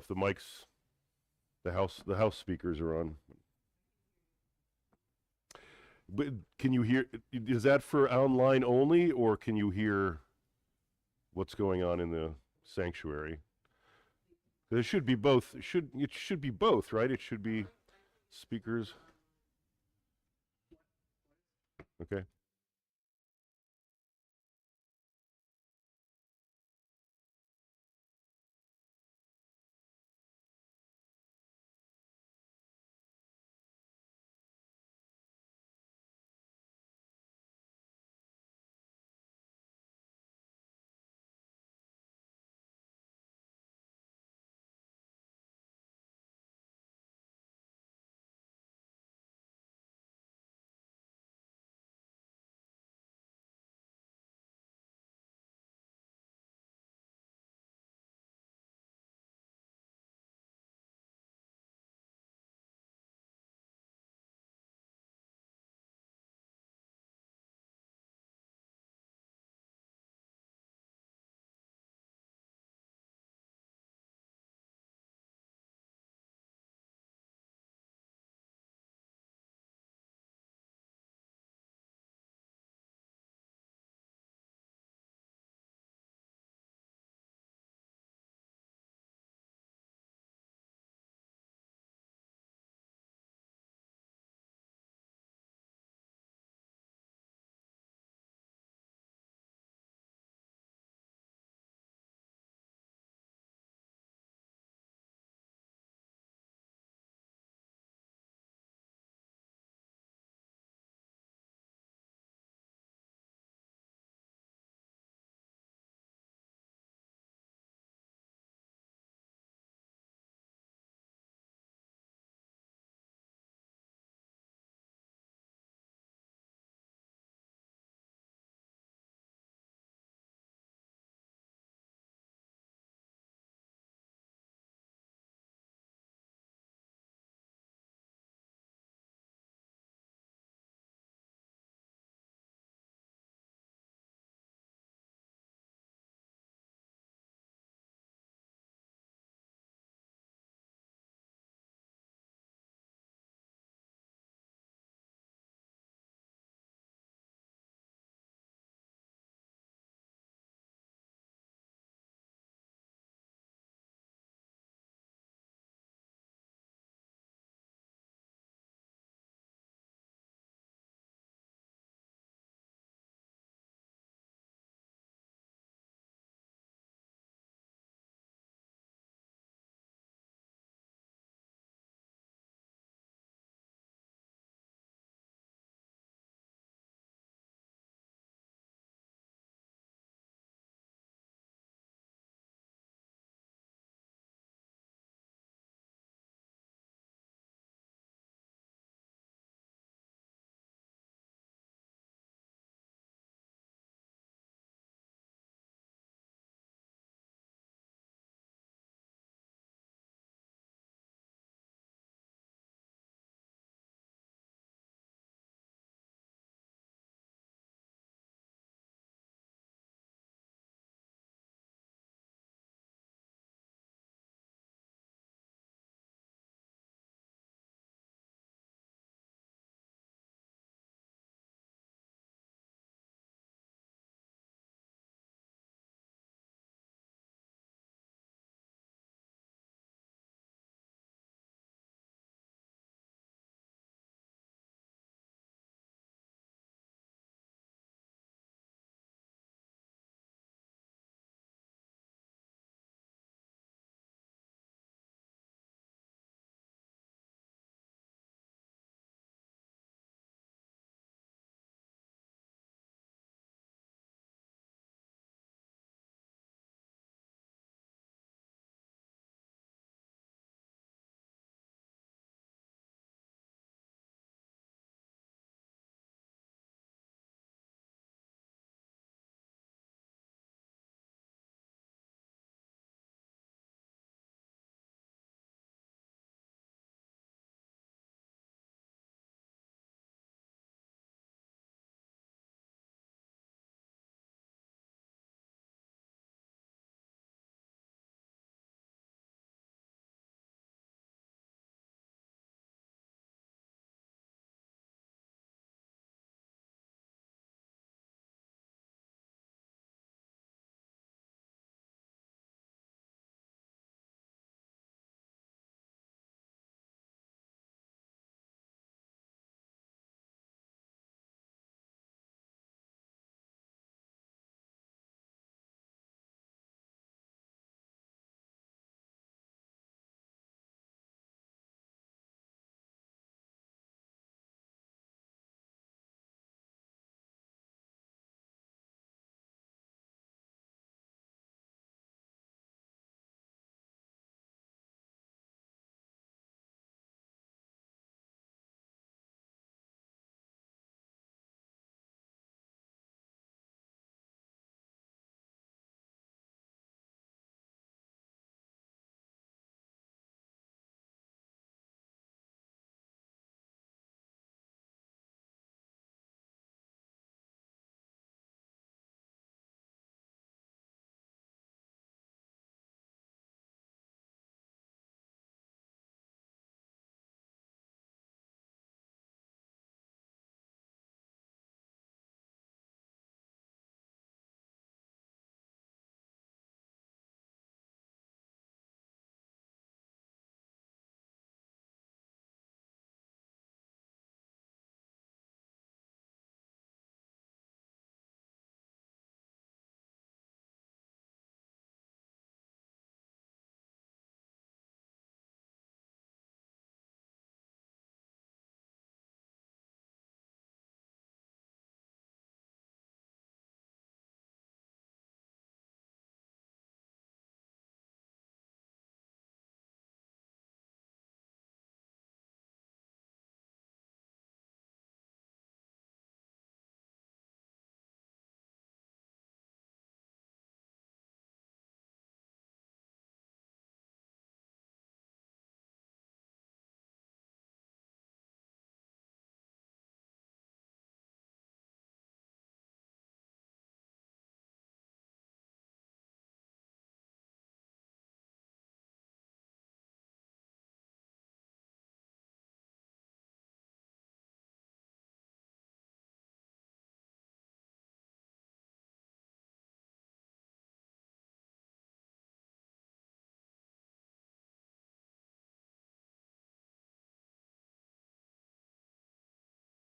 if the mics, the house speakers are on. But can you hear? Is that for online only, or can you hear what's going on in the sanctuary? It should be both. It should be both, right? It should be speakers. Okay.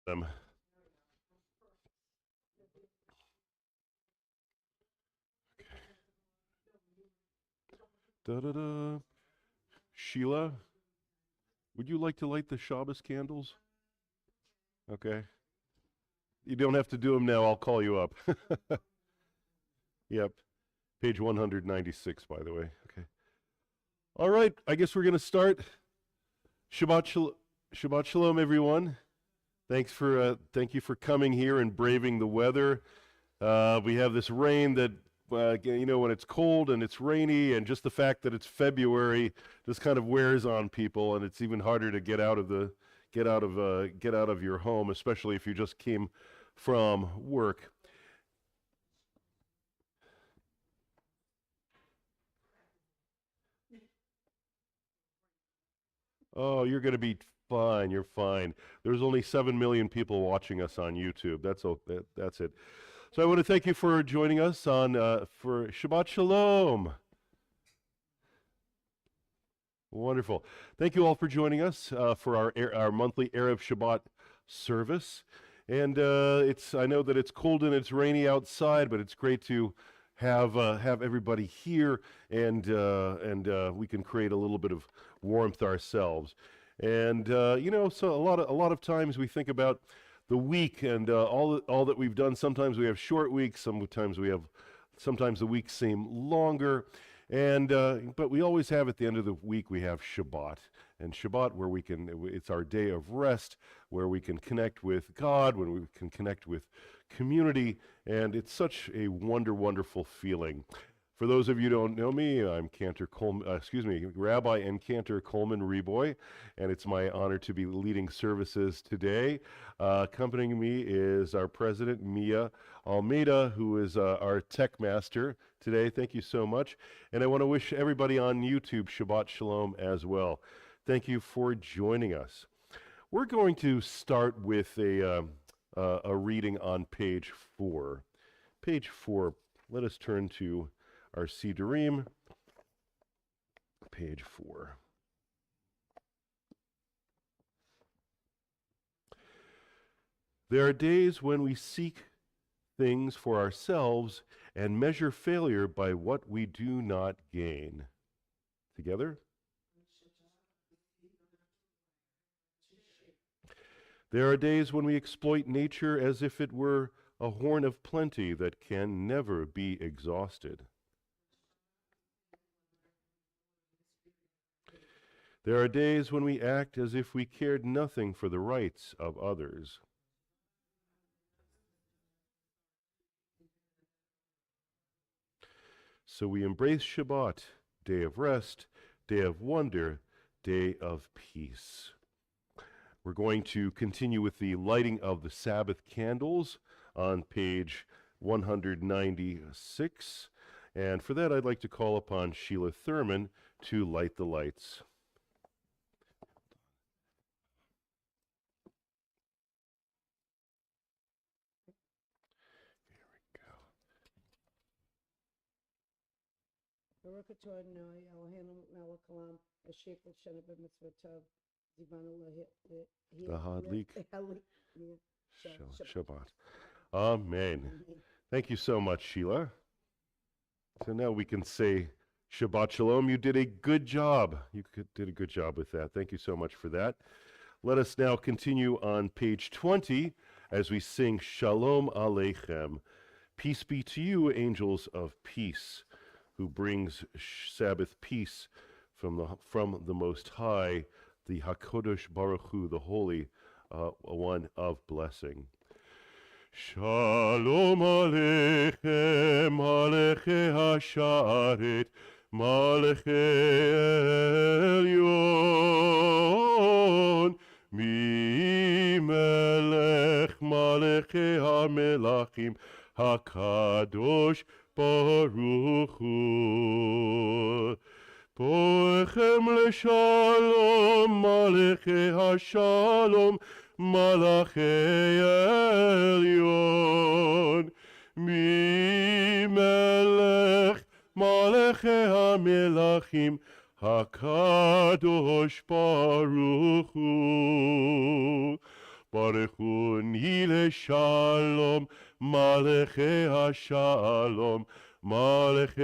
them. Da-da-da. Sheila, would you like to light the Shabbos candles? Okay. You don't have to do them now. I'll call you up. Yep. Page 196, by the way. Okay. All right. I guess we're going to start. Shabbat shalom, everyone. Thank you for coming here and braving the weather. We have this rain that, when it's cold and it's rainy, and just the fact that it's February just kind of wears on people, and it's even harder to get out of your home, especially if you just came from work. Oh, you're going to be fine. You're fine. There's only 7 million people watching us on YouTube. That's it. So I want to thank you for joining us for Shabbat Shalom. Wonderful. Thank you all for joining us for our monthly Erev Shabbat service. And I know that it's cold and it's rainy outside, but it's great to have everybody here, and we can create a little bit of warmth ourselves. And so a lot of times we think about the week and all that we've done. Sometimes we have short weeks. Sometimes the weeks seem longer. And but we always have, at the end of the week, we have Shabbat. And Shabbat, it's our day of rest, where we can connect with God, when we can connect with community, and it's such a wonderful feeling. For those of you who don't know me, I'm Rabbi and Cantor Coleman Reboy, and it's my honor to be leading services today. Accompanying me is our president, Mia Almeida, who is our tech master today. Thank you so much. And I want to wish everybody on YouTube Shabbat Shalom as well. Thank you for joining us. We're going to start with a reading on page 4. Page 4, let us turn to our Sidurim, page 4. There are days when we seek things for ourselves and measure failure by what we do not gain. Together? There are days when we exploit nature as if it were a horn of plenty that can never be exhausted. There are days when we act as if we cared nothing for the rights of others. So we embrace Shabbat, day of rest, day of wonder, day of peace. We're going to continue with the lighting of the Sabbath candles on page 196. And for that, I'd like to call upon Sheila Thurman to light the lights. Shabbat. Amen. Thank you so much, Sheila. So now we can say Shabbat Shalom. You did a good job. You did a good job with that. Thank you so much for that. Let us now continue on page 20 as we sing Shalom Aleichem. Peace be to you, angels of peace, who brings Sabbath peace from the Most High, the HaKodesh Baruch Hu, the Holy One of blessing. Shalom Aleichem, Malechei HaSharet, Malechei Elyon, Mi Melech Malechei HaMelachim, HaKadosh Baruch Hu. Poechem leshalom, Malechei HaShalom, Malachei Elyon, Mi Melech Malachei HaMelachim, HaKadosh Baruch Hu. ברכוני לשלום, מלאכי השלום, מלאכי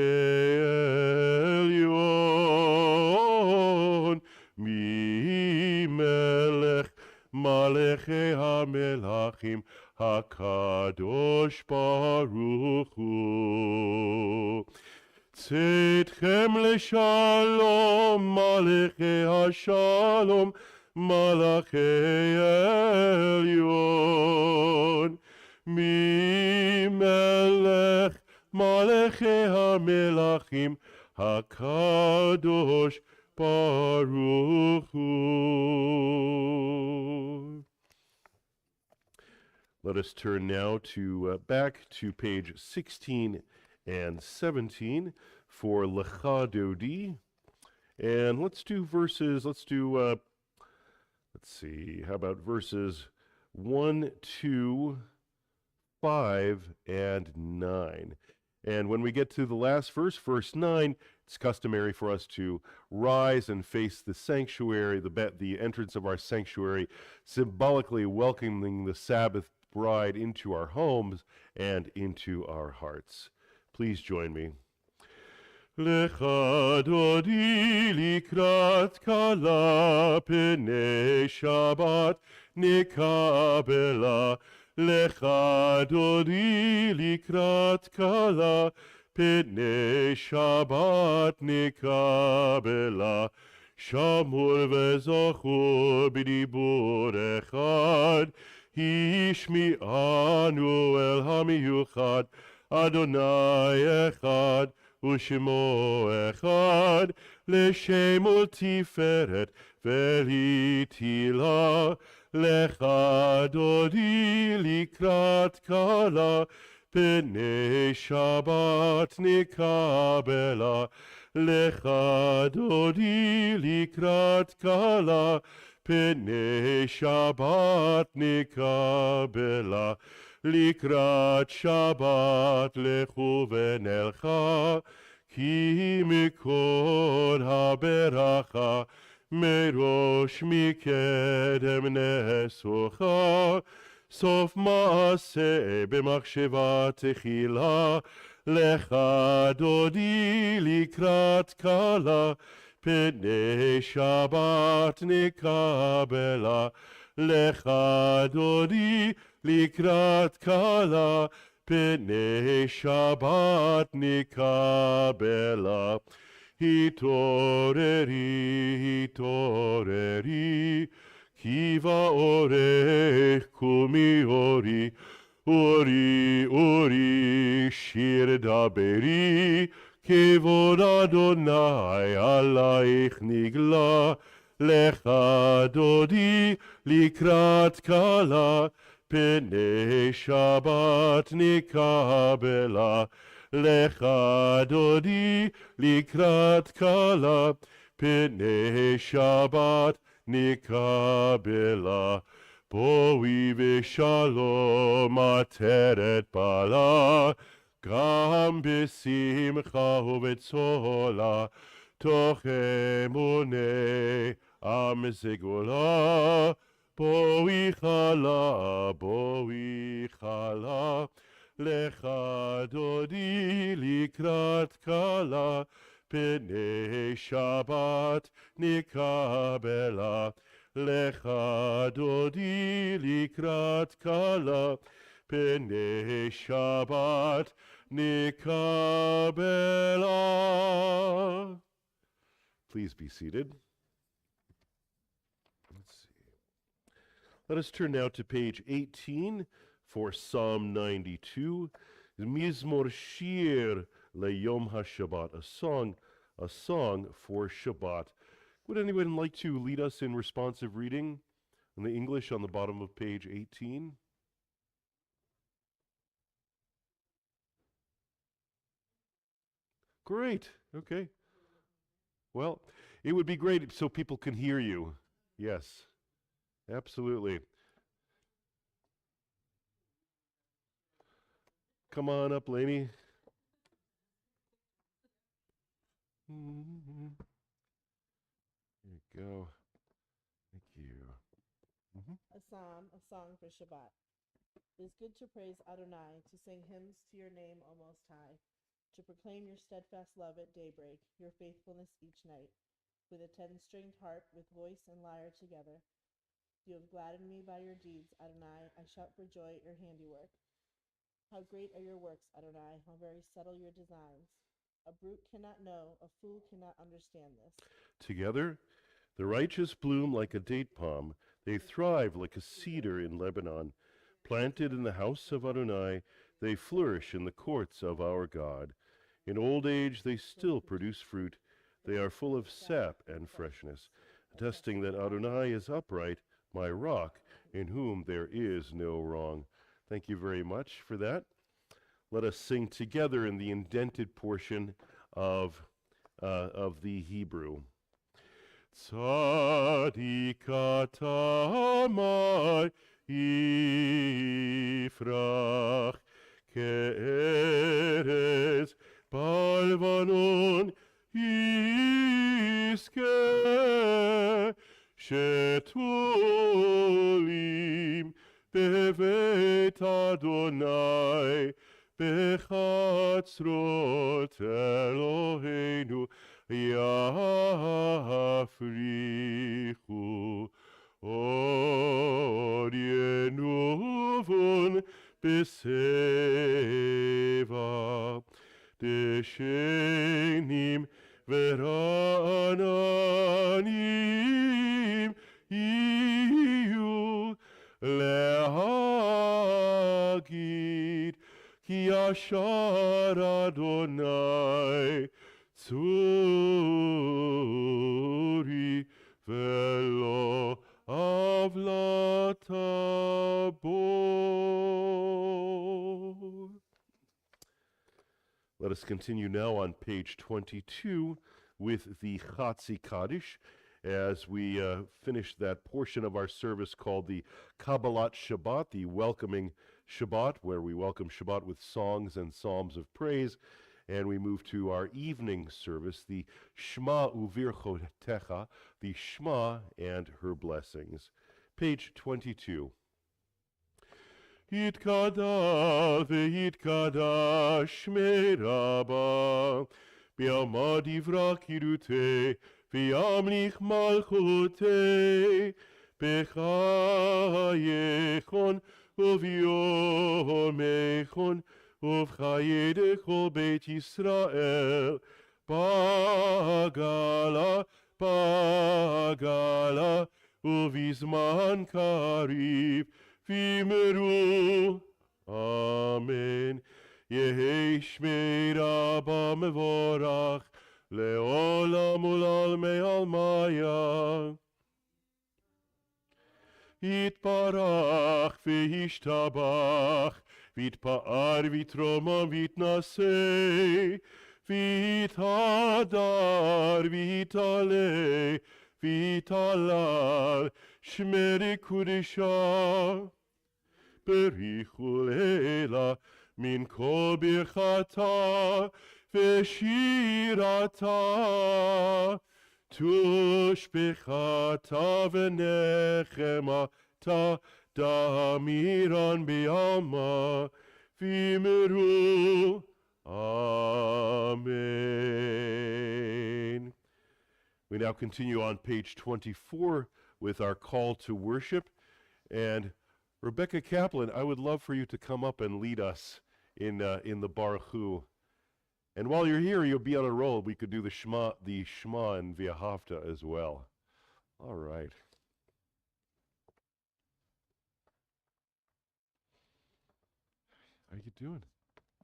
עליון, מי מלך מלאכי המלכים, הקדוש ברוך הוא. צאתכם לשלום, מלאכי השלום, מלאכי עליון, מי מלך מלאכי המלכים, הקדוש ברוך הוא. Let us turn now to back to page 16 and 17 for Lecha Dodi. And let's do verses, let's see, how about verses 1, 2, 5, and 9. And when we get to the last verse, verse 9, it's customary for us to rise and face the sanctuary, the entrance of our sanctuary, symbolically welcoming the Sabbath bride into our homes and into our hearts. Please join me. Lecha dodi likrat kala pnei Shabbat nikabela. Lecha dodi likrat kala pnei Shabbat nikabela. Shamur v'zochur b'dibur echad, Hishmi'anu el hamiyuchad, Adonai echad, Ushemo echad, L'shem u'tiferet v'litila. Lecha dodi likrat kala, Pnei Shabbat nikabela. Lecha dodi likrat kala, Pnei Shabbat nikabela. Likrat Shabbat lechu v'nelcha, Ki mikod haberacha, Merosh mikedem nesucha, Sof maaseh b'machsheva techila. Lecha dodi likrat kala, Pnei Shabbat nikabela. Lecha dodi likrat kala, Pnei Shabbat nikabela. Hitoreri, hitoreri, Kiva orech kumi ori, Ori, ori, shir daberi, Kevod Adonai alaich nigla. Lecha dodi likrat kala, Pnei Shabbat nikabela. Lecha dodi likrat kala, Pnei Shabbat nikabela. Boi v'shalom ateret bala, Gam b'simcha u'b'tzola, Toch emunei am zegula. Boi chala, boi chala, Lecha dodi likrat kala, Pnei Shabbat nikabela. Lecha dodi likrat kala, Pnei Shabbat nikabela. Please be seated. Let's see. Let us turn now to page 18 for Psalm 92. Mizmor Shir LeYom HaShabbat, a song for Shabbat. Would anyone like to lead us in responsive reading in the English on the bottom of page 18? Great. Okay. Well, it would be great so people can hear you. Yes, absolutely. Come on up, Lainey. There you go. Thank you. A psalm, a song for Shabbat. It is good to praise Adonai, to sing hymns to your name, O Most High, to proclaim your steadfast love at daybreak, your faithfulness each night, with a 10-stringed harp, with voice and lyre together. You have gladdened me by your deeds, Adonai. I shout for joy at your handiwork. How great are your works, Adonai, how very subtle your designs. A brute cannot know, a fool cannot understand this. Together, the righteous bloom like a date palm. They thrive like a cedar in Lebanon. Planted in the house of Adonai, they flourish in the courts of our God. In old age, they still produce fruit. They are full of sap and freshness, attesting that Adonai is upright, my rock, in whom there is no wrong. Thank you very much for that. Let us sing together in the indented portion of the Hebrew. Tzadik ata my yifrach ke'erez balvanon yiske shetulim bevet Adonai bechatzrot Eloheinu Yafrichu Or Yenuvun Beseva Deshenim Verananim Iyu Leagid Ki Yashar Adonai Tzuri velo avlatabor. Let us continue now on page 22 with the Chatzi Kaddish as we finish that portion of our service called the Kabbalat Shabbat, the welcoming Shabbat, where we welcome Shabbat with songs and psalms of praise. And we move to our evening service, the Shema Uvirchotecha, the Shema and her blessings. Page 22. Yitkada veyitkada Shmei Rabba, Bi'amad Ivra Kirute, V'yamlich Malchute, Bechayechon Uvyomechon, ובחיי כל בית ישראל, בגלה, בגלה, ובזמן קריב, ויאמרו, אמן. יהי שמי רבה מבורך, לעולם ולעולמי עלמיה. יתברך וישתבח, ויתפאר ויתרומם ויתנשא, ויתהדר ויתעלה, ויתהלל, שמי קודשה. בריחו לילה מן כל ברכתה ושירתה, תושבחתה ונחמתה, Damiran Bialma Vimeru. Amen. We now continue on page 24 with our call to worship. And Rebecca Kaplan, I would love for you to come up and lead us in the Baruch Hu. And while you're here, you'll be on a roll. We could do the Shema and V'ahavta as well. All right. How are you doing?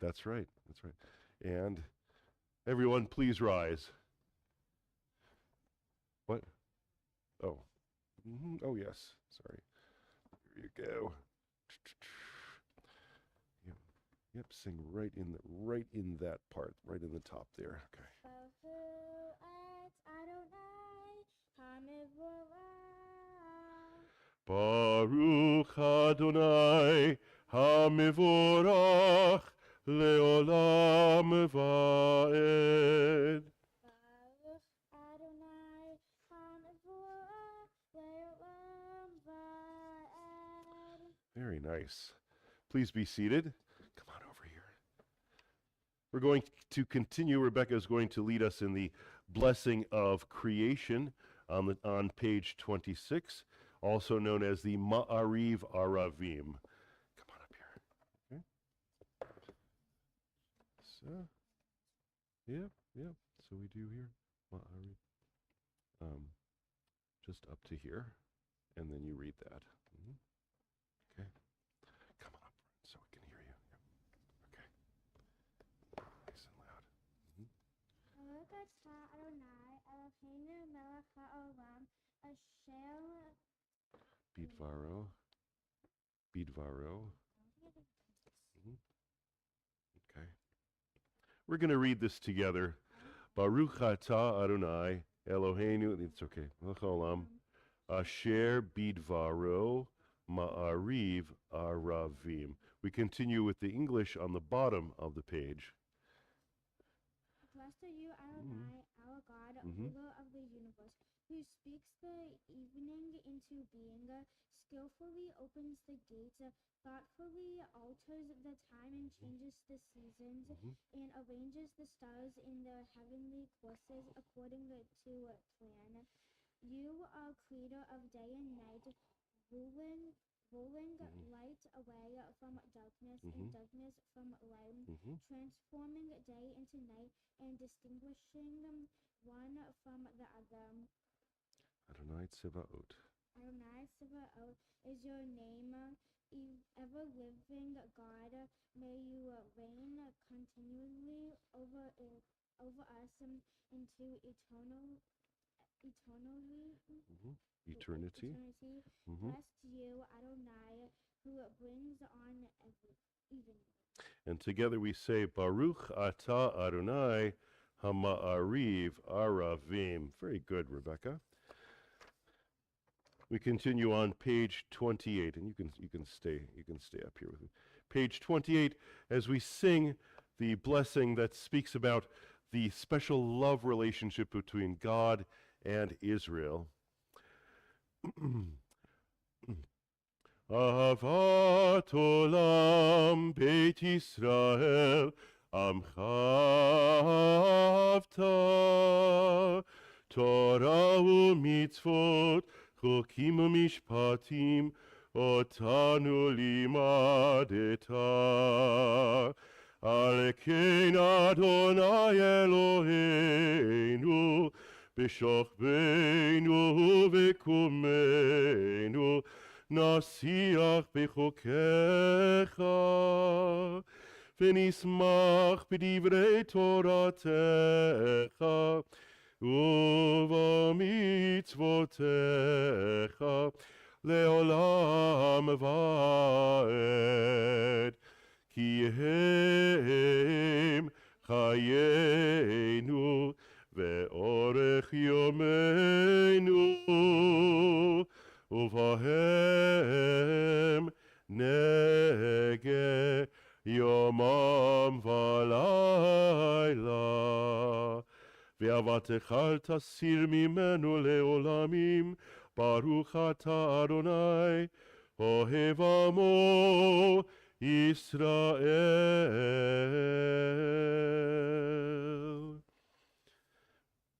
That's right. That's right. And everyone, please rise. What? Oh. Oh, yes. Sorry. Here you go. Yep. Sing right in that part, right in the top there. Okay. Baruch Adonai HaMevorach Leolam Va'ed. Baruch Adonai HaMevorach Leolam Va'ed. Very nice. Please be seated. Come on over here. We're going to continue. Rebecca is going to lead us in the blessing of creation on page 26, also known as the Ma'ariv Aravim. Come on up here. Okay. So, yeah. So we do here Ma'ariv. Just up to here, and then you read that. Okay. Come on up so we can hear you. Yep. Okay. Nice and loud. Baruch atah Adonai Eloheinu melech haolam asher Bidvaro. Okay. We're going to read this together. Baruch atah Adonai Eloheinu. It's okay. Melech haolam asher bidvaro ma'ariv aravim. We continue with the English on the bottom of the page. Blessed are you, Adonai, our God, ruler of the universe, who speaks the evening into being, skillfully opens the gates, thoughtfully alters the time and changes the seasons, and arranges the stars in their heavenly courses according to plan. You are creator of day and night, rolling light away from darkness and darkness from light, transforming day into night and distinguishing one from the other. Adonai Tsevaot. Adonai Tsevaot is your name, ever-living God. May you reign continually over us into eternity. Blessed you, Adonai, who brings on evening. And together we say, Baruch atah Adonai hama'ariv aravim. Very good, Rebecca. We continue on page 28, and you can stay up here with me. Page 28, as we sing the blessing that speaks about the special love relationship between God and Israel. Ahavat olam Beit Yisrael amcha avta Torah u'mitzvot chokim u'mishpatim otanu limadeta Al ken Adonai Eloheinu b'shochbeinu u'v'kumenu נשיח בחוקיך, ונשמח בדברי תורתך, ובמצוותיך, לעולם ועד. כי הם חיינו, ואורך יומנו, ובהם נגה יומם ולילה. ואהבתך אל תסיר ממנו לעולמים, ברוך אתה אדוני, אוהב עמו ישראל.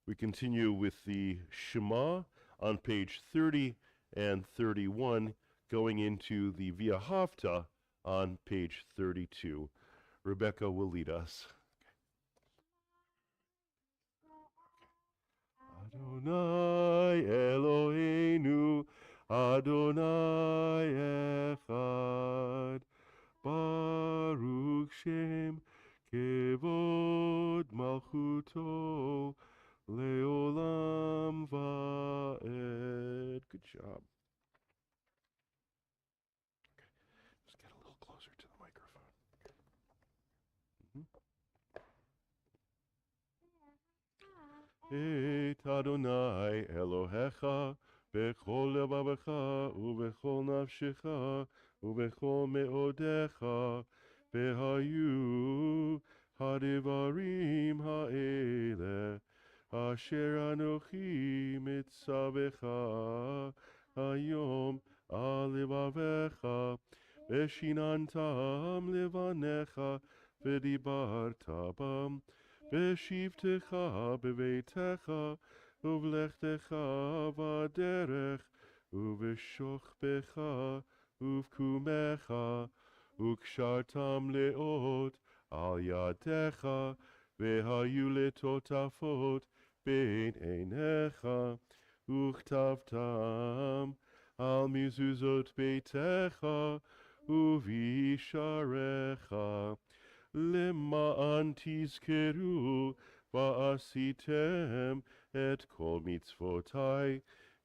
We continue with the Shema on page 30 and 31, going into the Via Hafta on page 32. Rebecca will lead us. Adonai Eloheinu, Adonai Echad, Baruch Shem, Kevod Malchuto, Leolam Va'ed. Good job. Okay, just get a little closer to the microphone. Et Adonai Elohecha bechol levavecha ubechol nafshecha ubechol meodecha behayu hadivarim ha'eleh Asher Anochi mitzavecha hayom alevavecha ושיננתם לבניך ודיברת בם, בשבתך בביתך, ובלכתך בדרך, ובשוכבך ובקומך, וקשרתם לאות על ידיך, והיו לטוטפות בין עיניך, וכתבתם על מזוזות ביתך ובישעריך, למען תזכרו ועשיתם את כל מצוותי,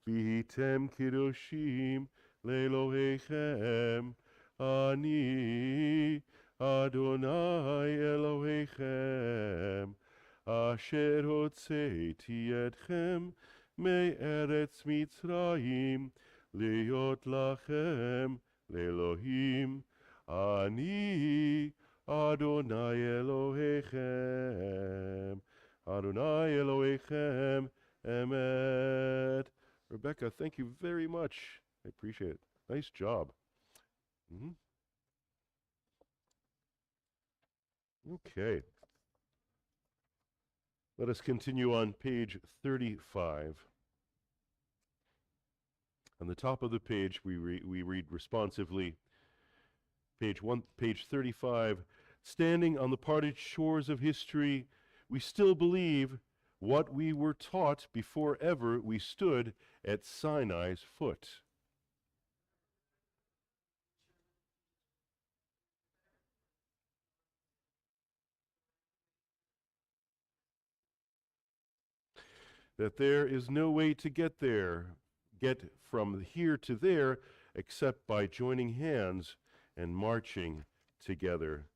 והייתם קדושים לאלוהיכם. אני אדוני אלוהיכם, אשר הוצאתי אתכם מארץ מצרים, להיות לכם לאלוהים. אני אדוני אלוהיכם, אדוני אלוהיכם emet. Rebecca, thank you very much. I appreciate it. Nice job. Okay. Let us continue on page 35. On the top of the page, we read responsively, page 35, standing on the parted shores of history, we still believe what we were taught before ever we stood at Sinai's foot. That there is no way to get from here to there, except by joining hands and marching together.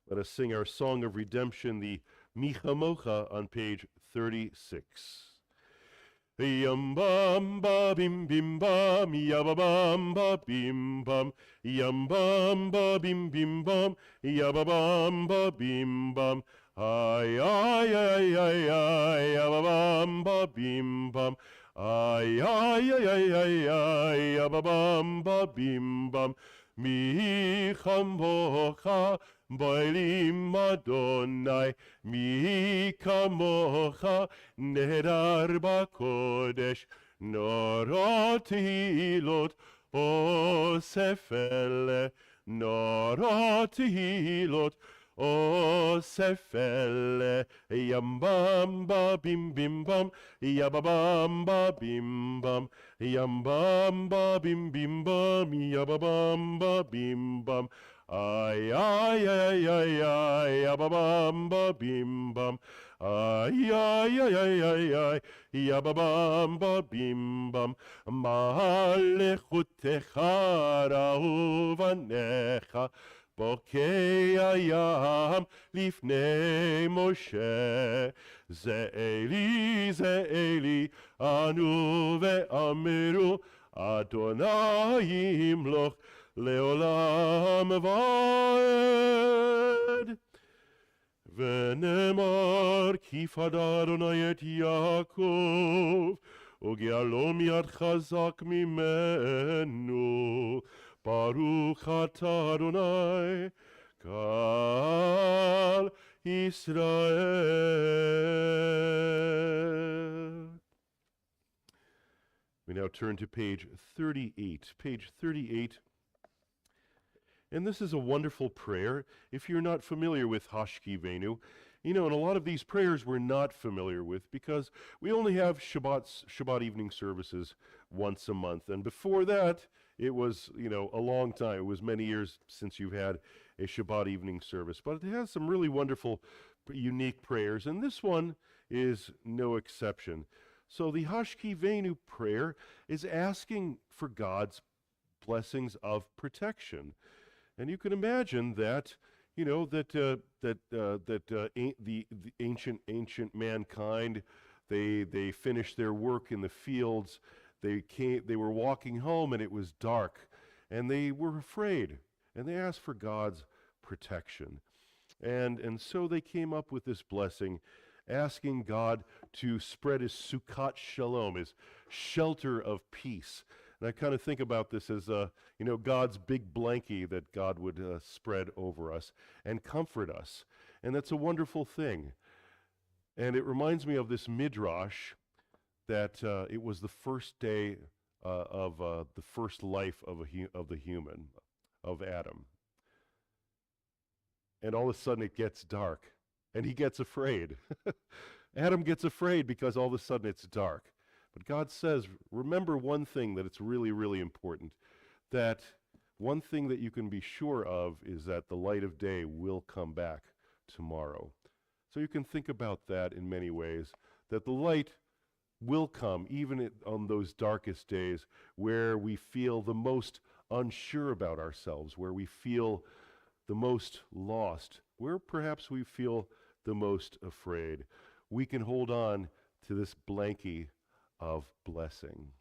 Let us sing our song of redemption, the Michamocha, on page 36. Yam bam ba bim bim bam, yabba bam ba bim bam, yam bam ba bim bim bam, yabba bam ba bim bam. Ay ay ay ay ay, yabba bam ba bim bam. Ay ay ay ay ay ay, yabba bam ba bim bam. Mi chamocha boilim Adonai, mi kamocha nehedar bakodesh, norot hilot osefele, norot hilot osefele. Yam bam ba bim bim bam, yabba bam ba bim bam, yam bam ba bim bim bam, yabba bam ba bim bam. Ay ay ay ay ay, yabba bam ba bim bam. Ay ay ay ay ay ay, yabba bam ba bim bam. Malechutecha ra'uvanecha, בוקי הים לפני משה. זה אלי, אנו ואמרו, אדוני ימלוך לעולם ועד. ונאמר, כי פדה אדוני את יעקב, וגאלו מיד חזק ממנו. Baruch atah Adonai, Kal Yisrael. We now turn to page 38. Page 38. And this is a wonderful prayer. If you're not familiar with Hashki Venu, and a lot of these prayers we're not familiar with because we only have Shabbat evening services once a month. And before that, it was, a long time. It was many years since you've had a Shabbat evening service. But it has some really wonderful, unique prayers, and this one is no exception. So the Hashki Venu prayer is asking for God's blessings of protection. And you can imagine that, the ancient mankind, they finished their work in the fields. They were walking home and it was dark, and they were afraid, and they asked for God's protection. And so they came up with this blessing, asking God to spread his Sukkot Shalom, his shelter of peace, And I kind of think about this as, God's big blankie that God would spread over us and comfort us. And that's a wonderful thing. And it reminds me of this midrash that it was the first day of the first life of the human, of Adam. And all of a sudden it gets dark, and he gets afraid. Adam gets afraid because all of a sudden it's dark. But God says, remember one thing that it's really, really important, that one thing that you can be sure of is that the light of day will come back tomorrow. So you can think about that in many ways, that the light will come even on those darkest days where we feel the most unsure about ourselves, where we feel the most lost, where perhaps we feel the most afraid. We can hold on to this blankie of blessing.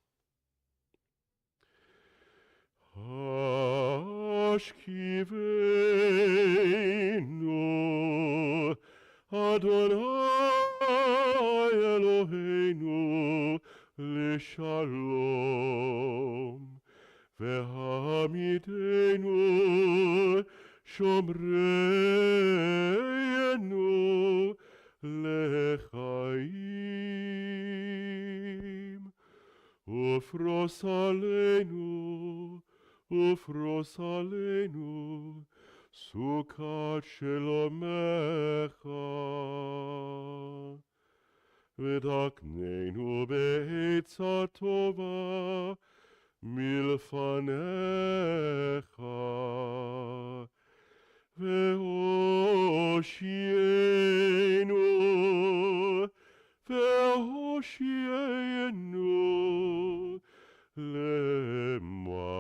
Ashkivenu Adonai Eloheinu L'shalom Ve'hamidenu Shomreinu Lechaim Ufros aleinu Sukat Shelomecha V'dakneinu be'etza tova milfanecha Ve'hoshienu Leman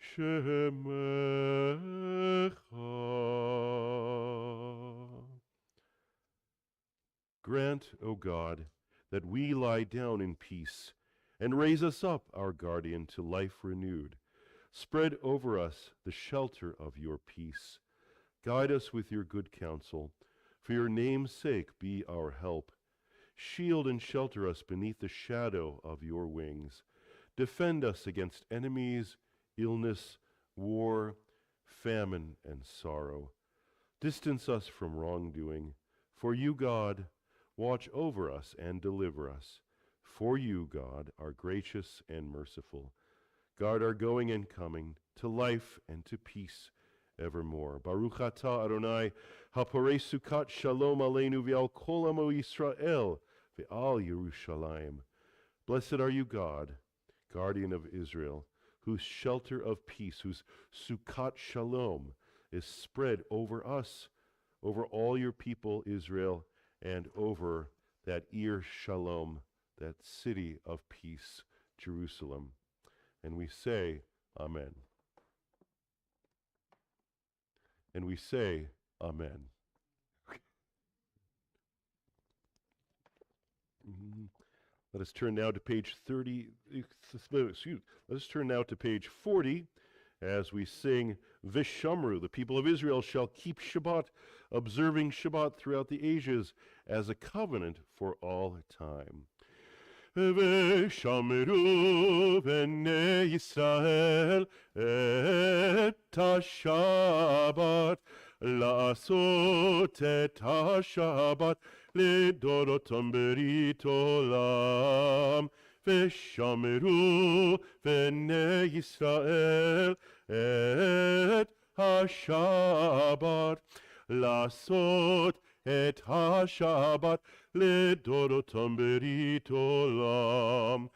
Shemecha. Grant, O God, that we lie down in peace, and raise us up, our guardian, to life renewed. Spread over us the shelter of your peace. Guide us with your good counsel. For your name's sake be our help. Shield and shelter us beneath the shadow of your wings. Defend us against enemies, illness, war, famine, and sorrow. Distance us from wrongdoing. For you, God, watch over us and deliver us. For you, God, are gracious and merciful. Guard our going and coming to life and to peace evermore. Baruch atah Adonai, haporei sukat shalom aleinu v'al kol amo Yisrael v'al Yerushalayim. Blessed are you, God, guardian of Israel, whose shelter of peace, whose sukat shalom is spread over us, over all your people, Israel, and over that Ir Shalom, that city of peace, Jerusalem. And we say, Amen. And we say, Amen. Let us turn now to page 30. Let us turn now to page 40 as we sing Vishamru. The people of Israel shall keep Shabbat, observing Shabbat throughout the ages as a covenant for all time. Veshamru b'nei Yisrael et ha-Shabbat, la'asot et ha-Shabbat לדורותם ברית עולם. ושמרו בני ישראל את השבת, לעשות את השבת לדורותם ברית עולם.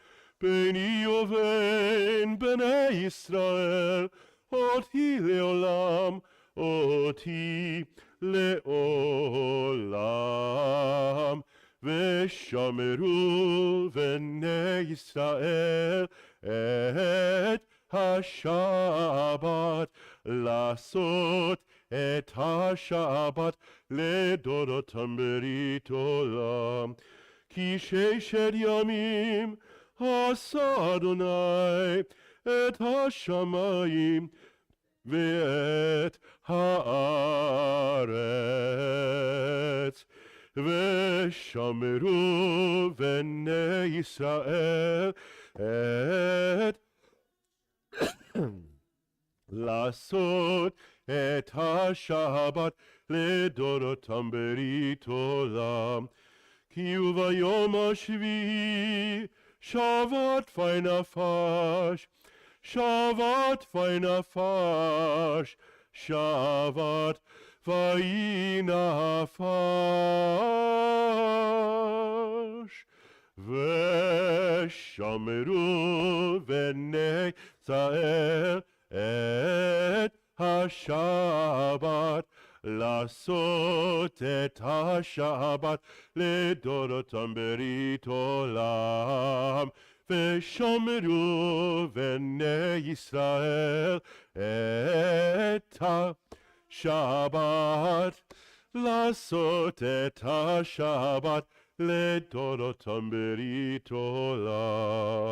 ביני ובין בני ישראל אותי לעולם, אותי לעולם. ושמרו בני ישראל את השבת, לעשות את השבת לדורותם ברית עולם. כי ששת ימים עשה אדוני את השמיים ואת הארץ, ושמרו בני ישראל את לעשות את השבת לדורותם ברית עולם. כי וביום השביעי שבת וינפש, שבת וינפש, שבת וינפש. ושמרו בני ישראל את השבת, לעשות את השבת לדורותם ברית עולם. ושמרו בני ישראל את השבת, לעשות את השבת לדורותם ברית עולם.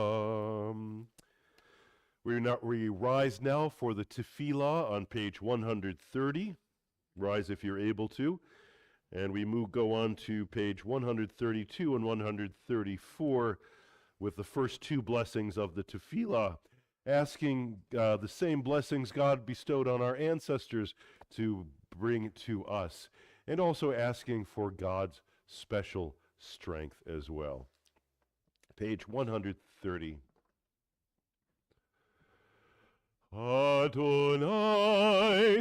We rise now for the tefillah on page 130. Rise if you're able to. And we go on to page 132 and 134 with the first two blessings of the tefillah, asking the same blessings God bestowed on our ancestors to bring to us, and also asking for God's special strength as well. Page 130. Adonai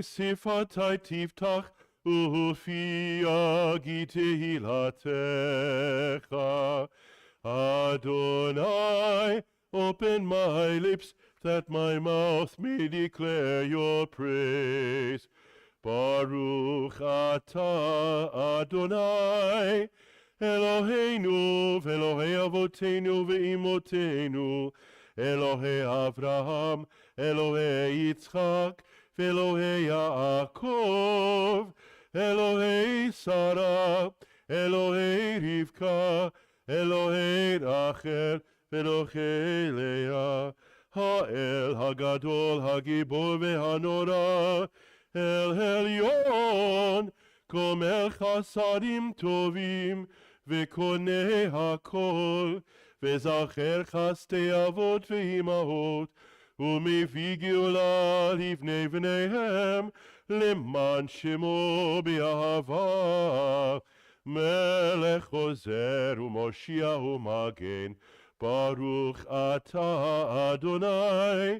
sifatai tiftach ufi agi tehilatecha. Adonai, open my lips that my mouth may declare your praise. Baruch atah Adonai, Eloheinu ve'Elohei avoteinu ve'imotenu, Elohei Avraham, Elohei Yitzchak, ve'Elohei Yaakov, Elohei Sarah, Elohei Rivka, Elohei Rachel, ve'Elohei Leah, Ha'el Hagadol Hagibor ve'Hanora, El Elyon, Gomel Chasadim Tovim, ve'Konei HaKol, ve'Zacher Chastei Avot ve'Imahot, ומביא גאולה לבני בניהם, למען שמו באהבה. מלך עוזר ומושיע ומגן, ברוך אתה אדוני,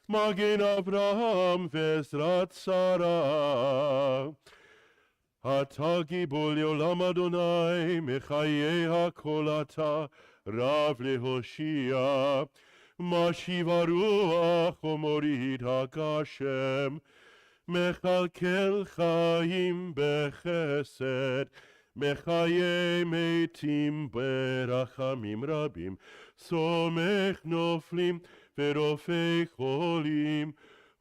מגן אברהם ועזרת שרה. אתה גיבור לעולם אדוני, מחיי הכל אתה, רב להושיע. משיב הרוח ומוריד הגשם, מכלכל חיים בחסד, מחיי מתים ברחמים רבים, סומך נופלים ורופא חולים,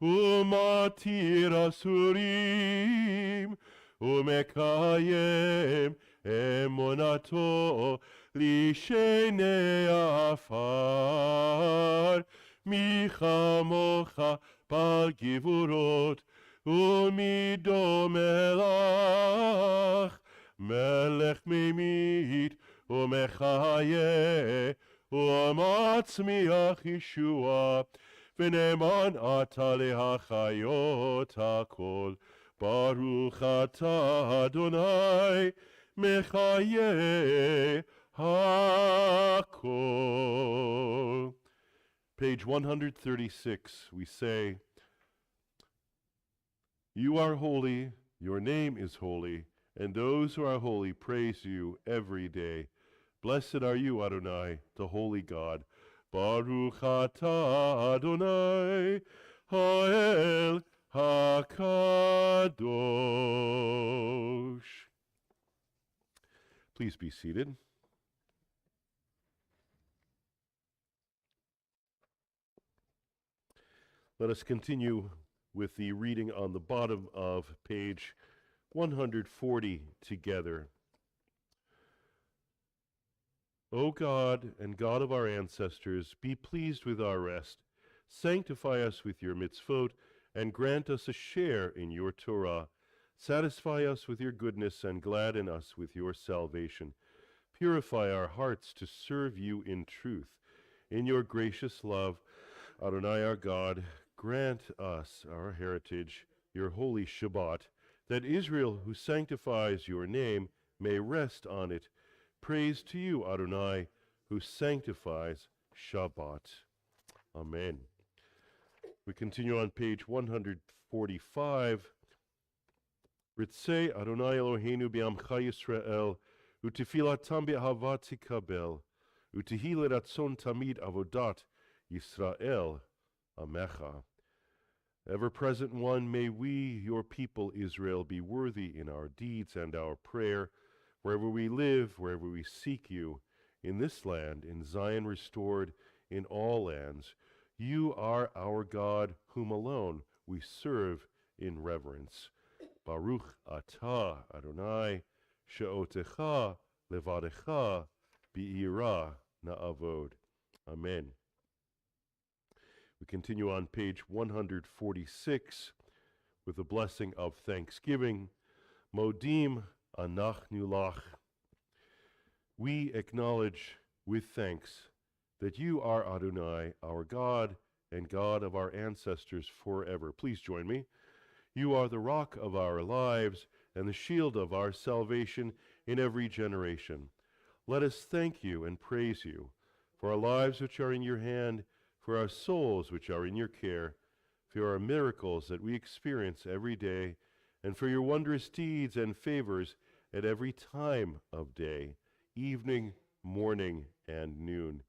ומתיר אסורים, ומקיים אמונתו לשני עפר. מי כמוך בעל גבורות ומי דומה לך, מלך ממית ומחיה ומצמיח ישועה, ונאמן אתה להחיות הכל. ברוך אתה אדוני מחיה hakol. Page 136, we say, You are holy, your name is holy, and those who are holy praise you every day. Blessed are you, Adonai, the holy God. Baruch atah Adonai, ha'el hakadosh. Please be seated. Let us continue with the reading on the bottom of page 140 together. O God and God of our ancestors, be pleased with our rest. Sanctify us with your mitzvot, and grant us a share in your Torah. Satisfy us with your goodness and gladden us with your salvation. Purify our hearts to serve you in truth. In your gracious love, Adonai our God, grant us our heritage, your holy Shabbat, that Israel, who sanctifies your name, may rest on it. Praise to you, Adonai, who sanctifies Shabbat. Amen. We continue on page 145. Ritzei Adonai Eloheinu bi'amcha Yisrael, u'tefilatam be'ahava tikabel, u'tehi leratzon tamid avodat Yisrael amecha. Ever-present one, may we, your people Israel, be worthy in our deeds and our prayer, wherever we live, wherever we seek you, in this land, in Zion restored, in all lands. You are our God, whom alone we serve in reverence. Baruch atah Adonai, she'otecha levadecha bi'ira na'avod. Amen. We continue on page 146 with the blessing of thanksgiving. Modim anachnu lach. We acknowledge with thanks that you are Adonai, our God, and God of our ancestors forever. Please join me. You are the rock of our lives and the shield of our salvation in every generation. Let us thank you and praise you for our lives which are in your hand, for our souls which are in your care, for our miracles that we experience every day, and for your wondrous deeds and favors at every time of day, evening, morning, and noon.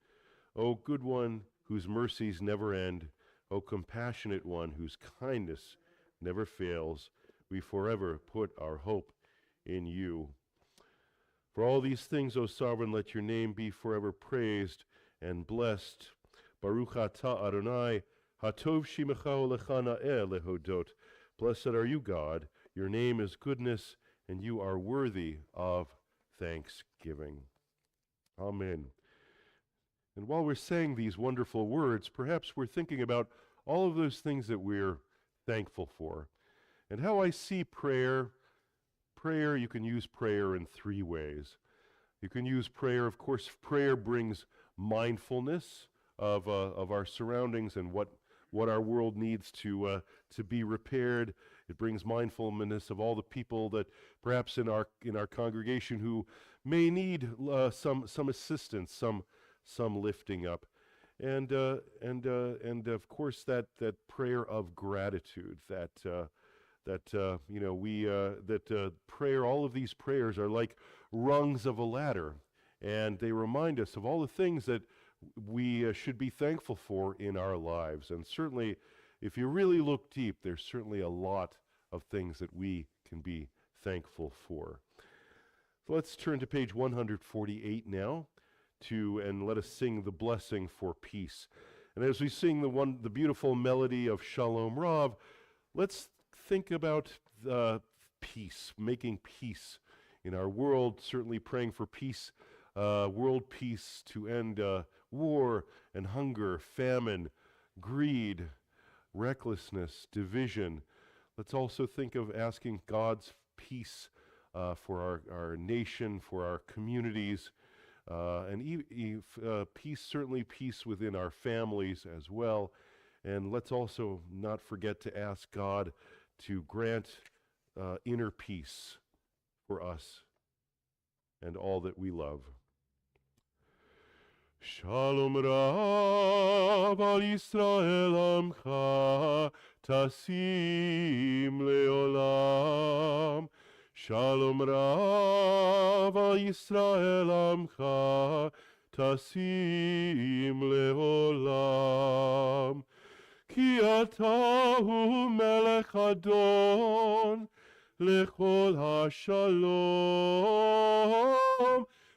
O good one, whose mercies never end, O compassionate one, whose kindness never fails, we forever put our hope in you. For all these things, O sovereign, let your name be forever praised and blessed. Baruch atah Adonai, hatov shimecha olecha na'eh lehodot. Blessed are you, God. Your name is goodness, and you are worthy of thanksgiving. Amen. And while we're saying these wonderful words, perhaps we're thinking about all of those things that we're thankful for. And how I see prayer, you can use prayer in three ways. You can use prayer, of course, prayer brings mindfulness of our surroundings and what our world needs to be repaired. It brings mindfulness of all the people that perhaps in our congregation who may need some assistance, some lifting up, and of course that prayer of gratitude, prayer. All of these prayers are like rungs of a ladder, and they remind us of all the things that we should be thankful for in our lives. And certainly, if you really look deep, there's certainly a lot of things that we can be thankful for. So let's turn to page 148 now, and let us sing the blessing for peace. And as we sing the beautiful melody of Shalom Rav, let's think about peace, making peace in our world, certainly praying for peace, world peace, to end war and hunger, famine, greed, recklessness, division. Let's also think of asking God's peace for our nation, for our communities, and peace, certainly peace within our families as well. And let's also not forget to ask God to grant inner peace for us and all that we love. Shalom Rav al Yisrael Amcha Tasim Leolam. Shalom Rav al Yisrael Amcha Tasim Leolam. Ki atahu melech adon lechol hashalom.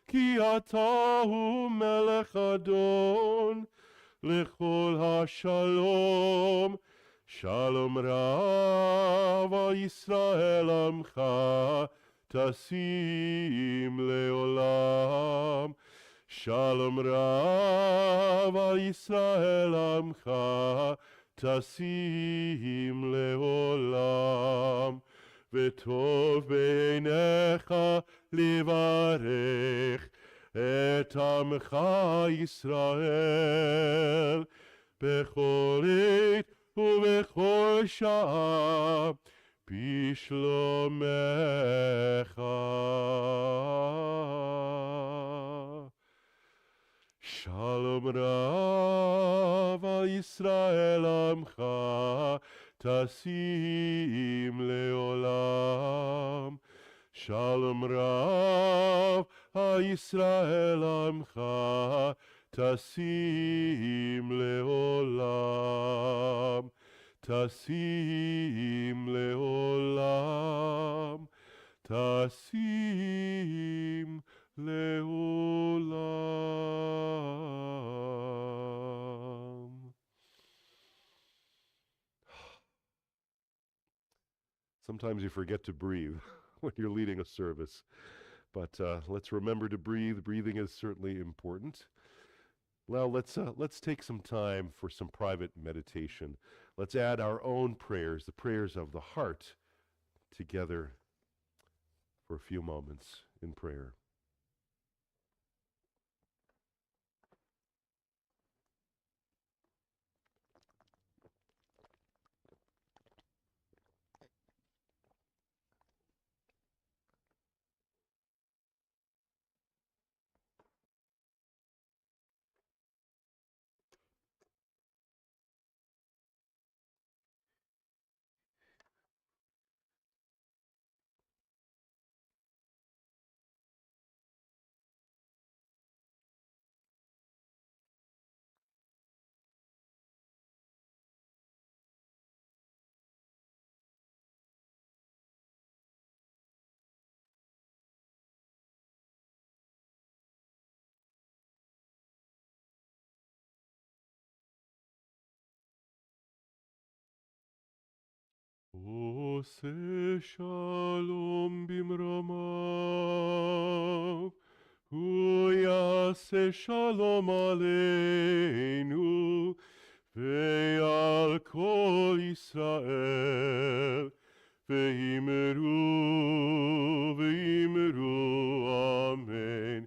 Ki atahu melech adon lechol hashalom. Shalom Rav al Yisrael Amcha Tasim Leolam. Shalom Rav al Yisrael Amcha Tasim Leolam. וטוב בעיניך לברך את עמך ישראל בכל עת ובכל שעה בשלומך. שלום רב על ישראל עמך תשים לעולם. שלום רב על ישראל עמך תשים לעולם. תשים לעולם. תשים לעולם. Sometimes you forget to breathe when you're leading a service, but let's remember to breathe. Breathing is certainly important. Well, let's take some time for some private meditation. Let's add our own prayers, the prayers of the heart, together for a few moments in prayer. עושה שלום במרומיו, הוא יעשה שלום עלינו ועל כל ישראל, ואמרו אמן.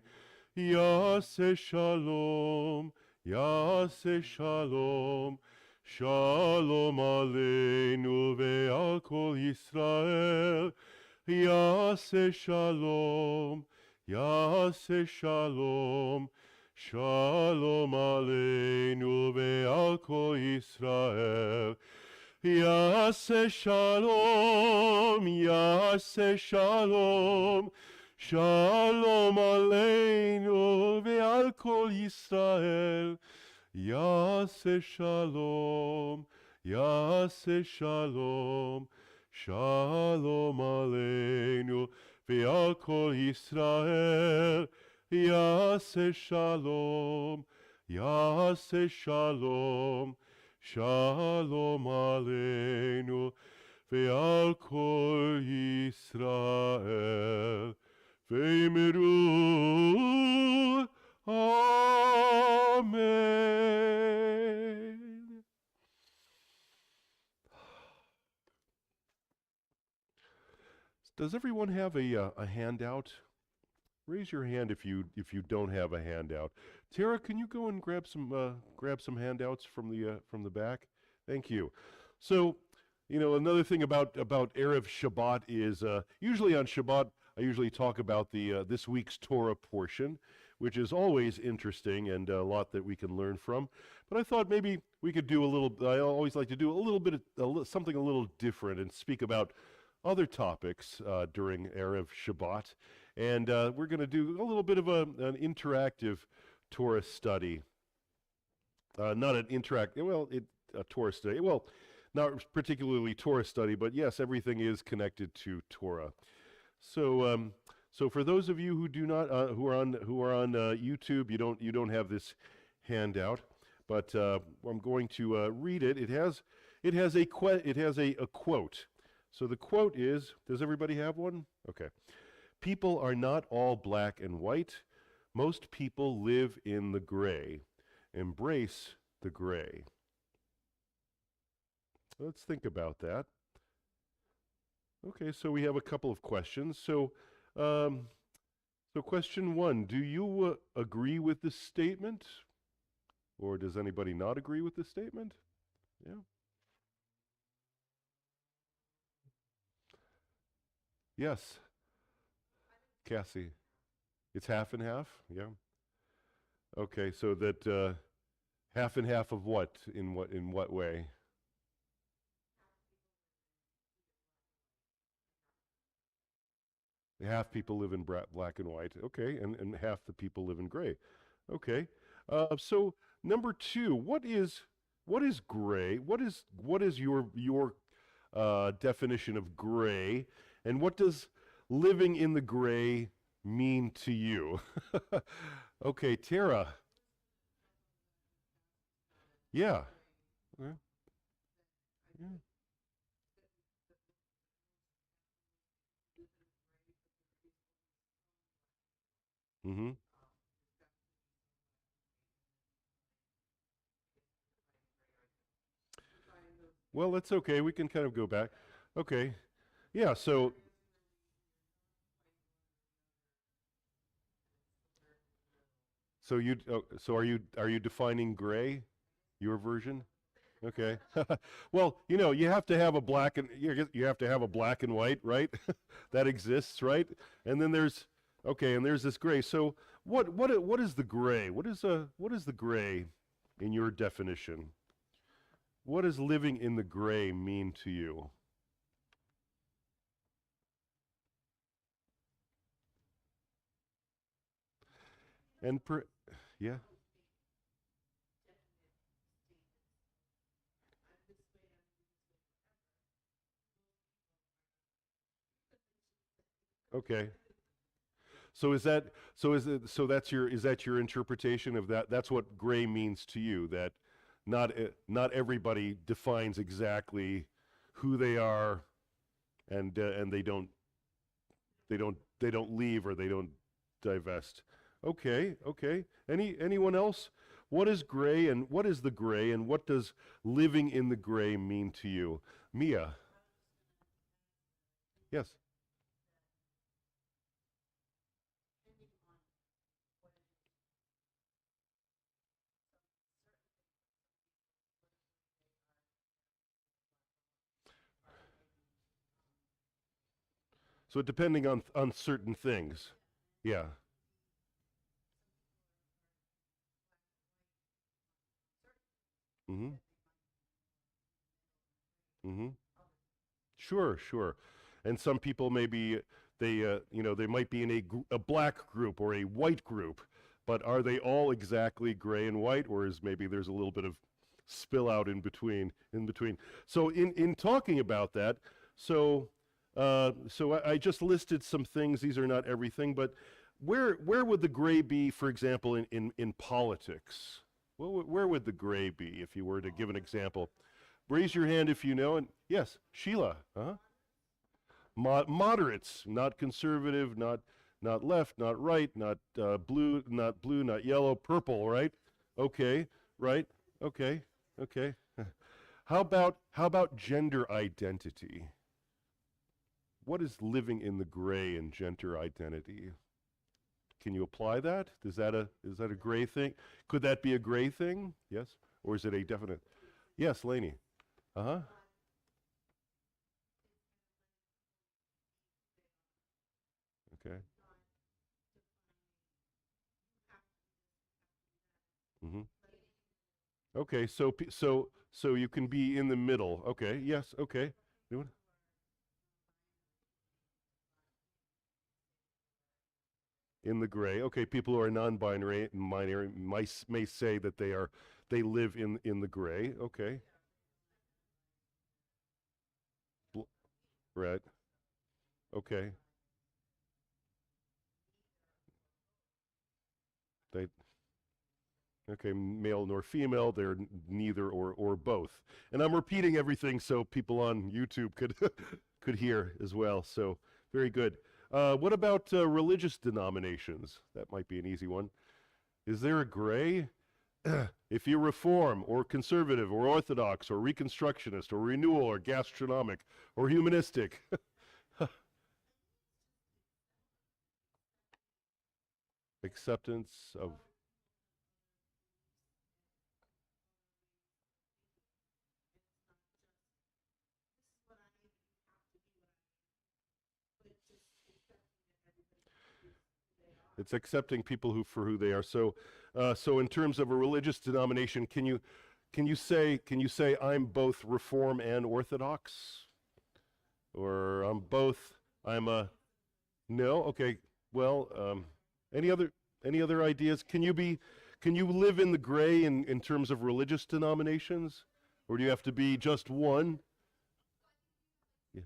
יעשה שלום, יעשה שלום, שלום עלינו ועל כל ישראל. יעשה שלום, יעשה שלום, שלום עלינו ועל כל ישראל. יעשה שלום, יעשה שלום, שלום עלינו ועל כל ישראל. יעשה שלום, יעשה שלום, שלום עלינו ועל כל ישראל. יעשה שלום, יעשה שלום, שלום עלינו ועל כל ישראל. ואמרו Amen. Does everyone have a handout? Raise your hand if you don't have a handout. Tara, can you go and grab some handouts from the back? Thank you. So, another thing about Erev Shabbat is usually on Shabbat I usually talk about the this week's Torah portion, which is always interesting and a lot that we can learn from. But I thought maybe we could do I always like to do a little bit of something a little different and speak about other topics during Erev Shabbat. And we're going to do a little bit of an interactive Torah study. Not an interactive, a Torah study. Well, not particularly Torah study, but yes, everything is connected to Torah. So for those of you who do not who are on YouTube, you don't have this handout, but I'm going to read it. It has a quote. So the quote is, does everybody have one? Okay. People are not all black and white. Most people live in the gray. Embrace the gray. Let's think about that. Okay, so we have a couple of questions. So question one, do you agree with this statement? Or does anybody not agree with this statement? Yeah. Yes, Cassie. It's half and half? Yeah. Okay, so that half and half of what? In what way? Half people live in black and white. Okay, and half the people live in gray. Okay. So number two, what is gray? What is your definition of gray, and what does living in the gray mean to you? Okay, Tara. Yeah. Yeah. Yeah. Mm-hmm. Well, that's okay. We can kind of go back. Okay. Yeah. So are you defining gray? Your version? Okay. Well, you have to have a black and you have to have a black and white, right? That exists, right? And then there's this gray. So what is the gray? What is the gray in your definition? What does living in the gray mean to you? And yeah. Okay. So is that so is it so that's your is that your interpretation of that? That's what gray means to you, that not everybody defines exactly who they are, and they don't leave, or they don't divest. Okay, okay. Anyone else? What is gray, and what is the gray, and what does living in the gray mean to you? Mia. Yes. So depending on certain things. Yeah. Mhm. Mhm. Sure, sure. And some people maybe they might be in a black group or a white group, but are they all exactly gray and white, or is maybe there's a little bit of spill out in between. So in talking about that, so I just listed some things. These are not everything, but where would the gray be, for example, in politics? Where would the gray be if you were to give an example? Raise your hand if you know. And yes, Sheila. Uh-huh. Moderates, not conservative, not left, not right, not blue, not yellow, purple, right? Okay, right? Okay, okay. How about gender identity? What is living in the gray in gender identity? Can you apply that? Is that a gray thing? Could that be a gray thing? Yes, or is it a definite? Yes, Lainey. Uh huh. Okay. Mm-hmm. Okay, so you can be in the middle. Okay, yes, okay. You want- In the gray. Okay, people who are non-binary may say that they live in the gray. Okay. Bl- Right. Okay. They okay, male nor female, they're neither or both. And I'm repeating everything so people on YouTube could could hear as well. So, very good. What about religious denominations? That might be an easy one. Is there a gray? If you're reform or conservative or orthodox or reconstructionist or renewal or gastronomic or humanistic, acceptance of. It's accepting people for who they are. So, so in terms of a religious denomination, can you say I'm both Reform and Orthodox, or I'm a no? Okay. Well, any other ideas? Can you live in the gray in terms of religious denominations, or do you have to be just one? Yeah.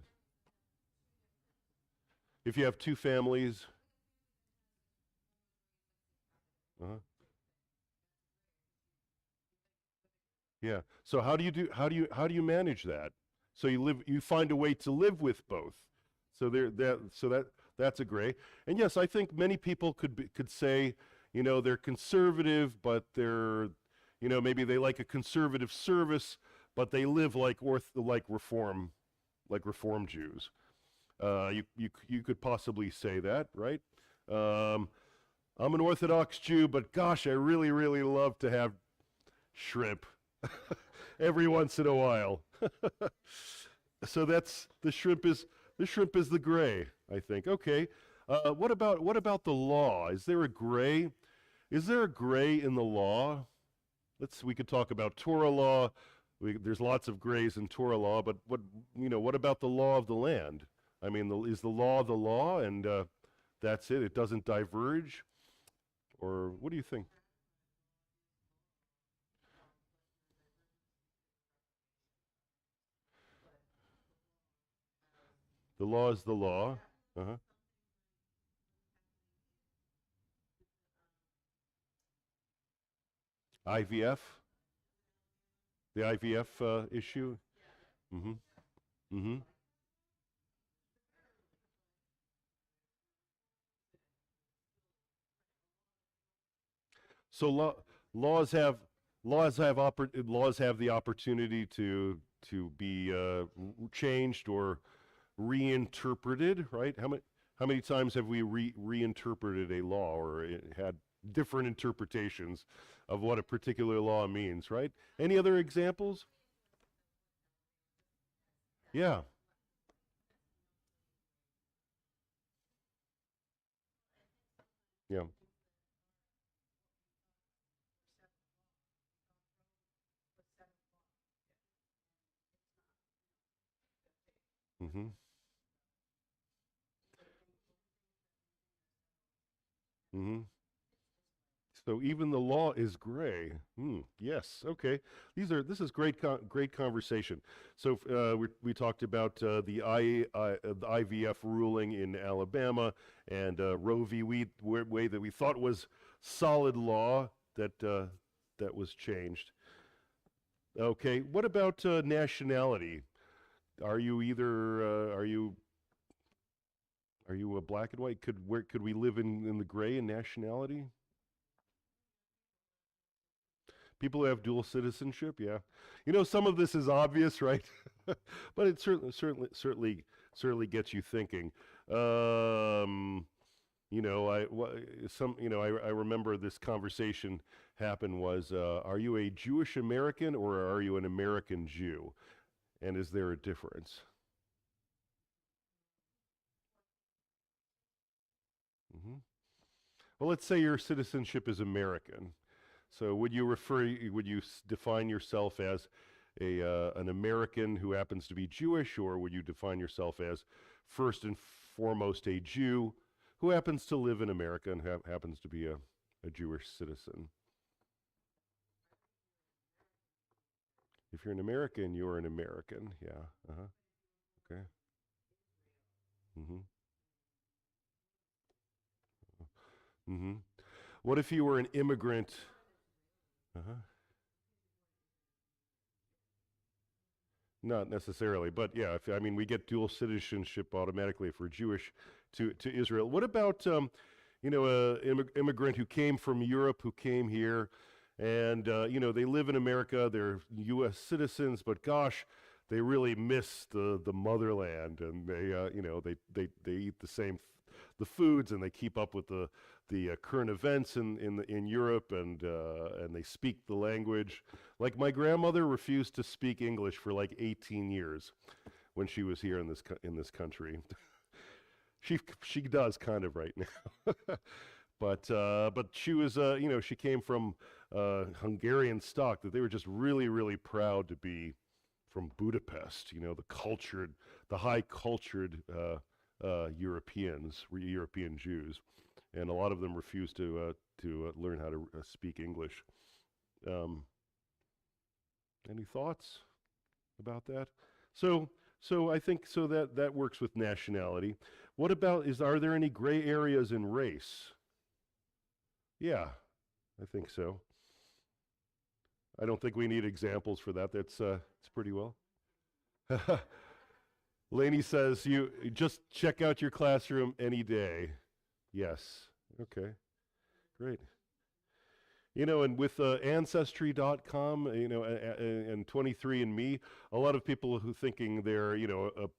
If you have two families. Uh-huh. Yeah. So how do you manage that? So you find a way to live with both. So that's a gray. And yes, I think many people could say, they're conservative, but they're, maybe they like a conservative service, but they live like Reform Jews. You could possibly say that, right? I'm an Orthodox Jew, but gosh, I really, really love to have shrimp every once in a while. So that's the shrimp is the gray, I think. Okay. What about the law? Is there a gray? Is there a gray in the law? We could talk about Torah law. There's lots of grays in Torah law, but what about the law of the land? I mean, is the law, and that's it? It doesn't diverge, or what do you think? The law is the law. Uh-huh. IVF, the IVF issue. Mm-hmm. Mm-hmm. So laws have the opportunity to be changed or reinterpreted, right? How many times have we reinterpreted a law, or had different interpretations of what a particular law means, right? Any other examples? Yeah. Yeah. Mm-hmm. Mm-hmm. So even the law is gray. Yes. Okay. This is great conversation. So we talked about the IVF ruling in Alabama, and Roe v. Wade that we thought was solid law that was changed. Okay. What about nationality? Are you either are you a black and white? Could we live in the gray in nationality? People who have dual citizenship, yeah. Some of this is obvious, right? But it certainly gets you thinking. Um, I remember this conversation happened was, are you a Jewish American or are you an American Jew? And is there a difference? Hmm. Well, let's say your citizenship is American. So would you define yourself as an American who happens to be Jewish, or would you define yourself as first and foremost a Jew who happens to live in America and happens to be a Jewish citizen? If you're an American, you're an American. Yeah. Uh-huh. Okay. Mm-hmm. Mm-hmm. What if you were an immigrant? Uh-huh. Not necessarily, but yeah, we get dual citizenship automatically if we're Jewish to Israel. What about a immigrant who came from Europe, who came here, and they live in America, they're U.S. citizens, but gosh, they really miss the motherland, and they eat the foods, and they keep up with the the current events in Europe, and they speak the language. Like my grandmother refused to speak English for like 18 years when she was here in this country. She does kind of right now, but she was she came from Hungarian stock, that they were just really, really proud to be from Budapest. The high cultured European Jews, and a lot of them refused to learn how to speak English. Any thoughts about that? So I think that works with nationality. What about, are there any gray areas in race? Yeah, I think so. I don't think we need examples for that. It's pretty well. Lainey says, you just check out your classroom any day. Yes. Okay. Great. And with Ancestry.com, and 23andMe, a lot of people who thinking they're,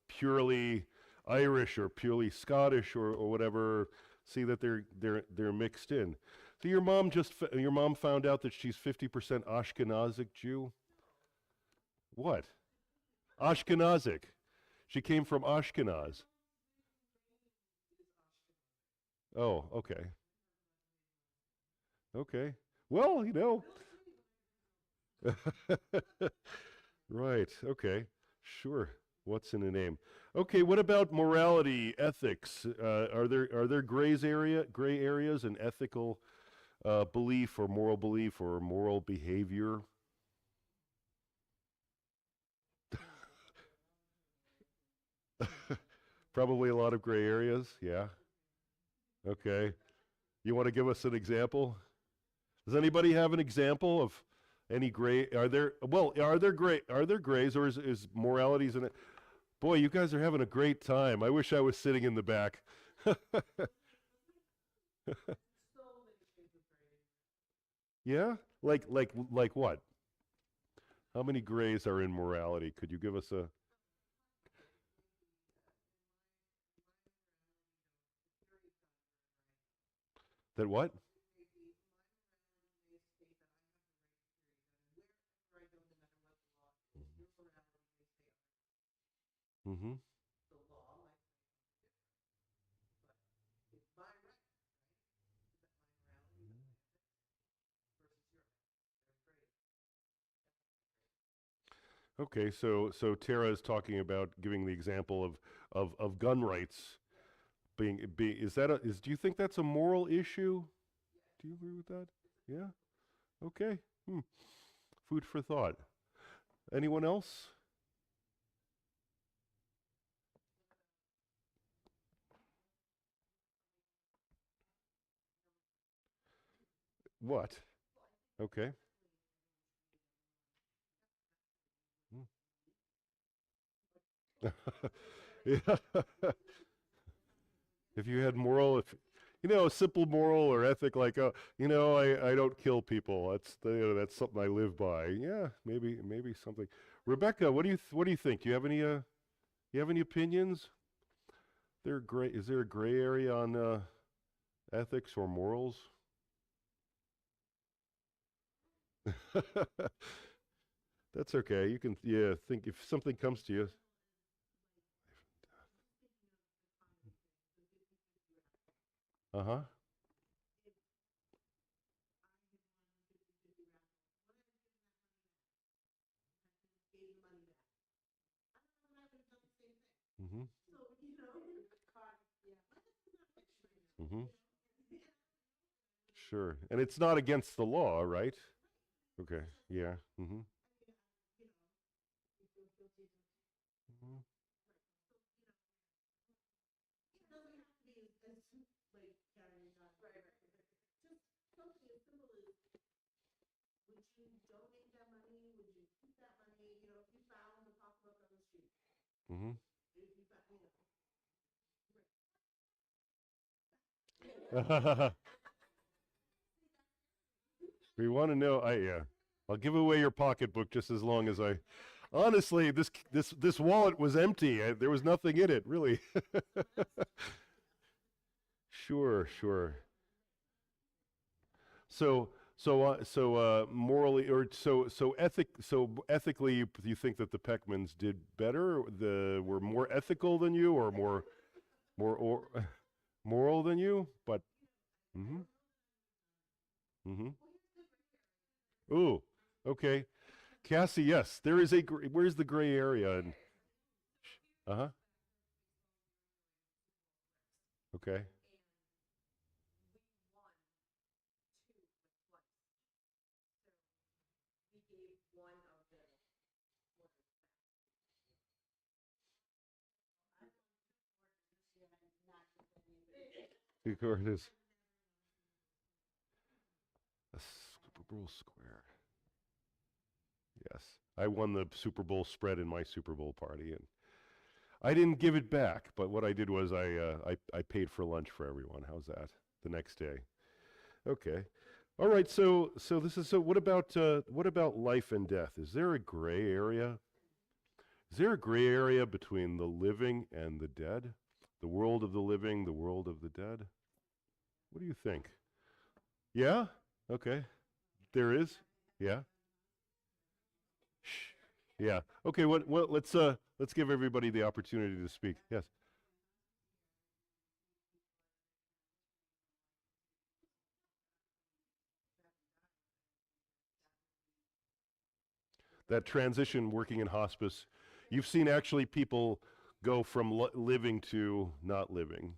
purely Irish or purely Scottish or whatever, see that they're mixed in. So your mom found out that she's 50% Ashkenazic Jew? What? Ashkenazic. She came from Ashkenaz. Oh, okay. Okay. Well, Right. Okay. Sure. What's in a name? Okay. What about morality, ethics? Are there gray areas in ethical belief or moral behavior? Probably a lot of gray areas. Yeah. Okay. You want to give us an example? Does anybody have an example of any gray? Are there grays, or is moralities in it? Boy, you guys are having a great time. I wish I was sitting in the back. Yeah? Like what? How many grays are in morality? Could you give us a... That what? Mm-hmm. Okay, so Tara is talking about giving the example of gun rights being do you think that's a moral issue? Do you agree with that? Yeah? Okay. Food for thought. Anyone else? What? Okay. Yeah. If you had a simple moral or ethic, like, I don't kill people. That's something I live by. Yeah, maybe something. Rebecca, what do you think? Do you have any opinions? Is there a gray area on ethics or morals? That's okay. You can, think if something comes to you. Uh-huh. Mm-hmm. Mm-hmm. Sure. And it's not against the law, right? Okay. Yeah. Mm-hmm. Mm-hmm. Mm-hmm. We want to know. I'll give away your pocketbook just as long as I. Honestly, this wallet was empty. There was nothing in it, really. Sure. Morally, or ethically, you think that the Peckmans did better? Were more ethical than you, or more moral than you? But mm-hmm. Mm-hmm. Ooh, okay. Cassie, yes, there is where's the gray area? And uh-huh. Okay. Of course it is. A Super Bowl square. Yes. I won the Super Bowl spread in my Super Bowl party, and I didn't give it back, but what I did was I paid for lunch for everyone. How's that? The next day. Okay. All right. What about life and death? Is there a gray area? Is there a gray area between the living and the dead? The world of the living, the world of the dead? What do you think? Yeah? Okay. There is? Yeah. Shh. Yeah. Okay, let's give everybody the opportunity to speak. Yes. That transition working in hospice, you've seen actually people go from living to not living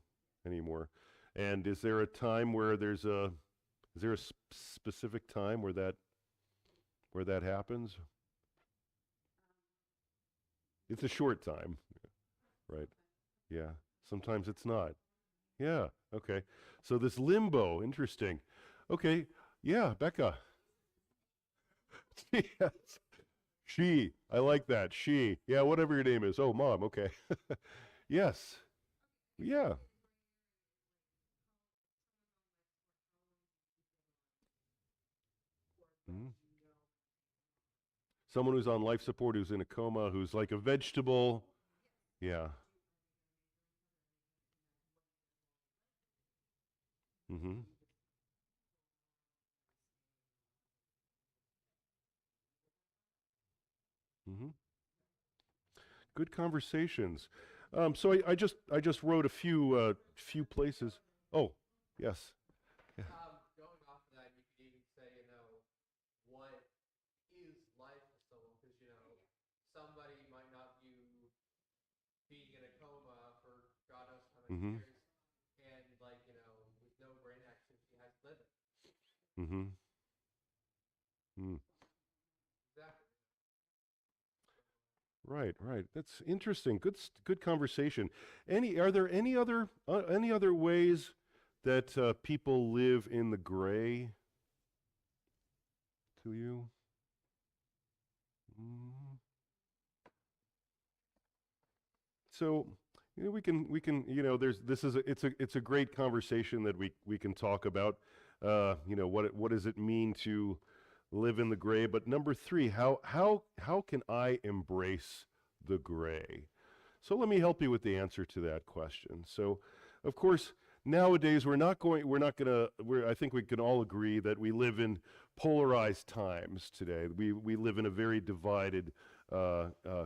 anymore. And is there a time where is there a specific time where that happens? It's a short time, right? Yeah. Sometimes it's not. Yeah. Okay. So this limbo, interesting. Okay. Yeah, Becca. Yes. She. I like that. She. Yeah, whatever your name is. Oh, mom. Okay. Yes. Yeah. Mhm. Someone who's on life support, who's in a coma, who's like a vegetable. Yeah. Mm-hmm. Mm-hmm. Good conversations. So I just wrote a few places. Oh, yes. Yeah. Mm-hmm. Mm-hmm. Mm. Right, right. That's interesting. Good conversation. Are there any other ways that people live in the gray to you? Mm. So, we can there's this is a, it's a great conversation that we can talk about. What does it mean to live in the gray? But number three, how can I embrace the gray? So let me help you with the answer to that question. So, of course, nowadays I think we can all agree that we live in polarized times today. We live in a very divided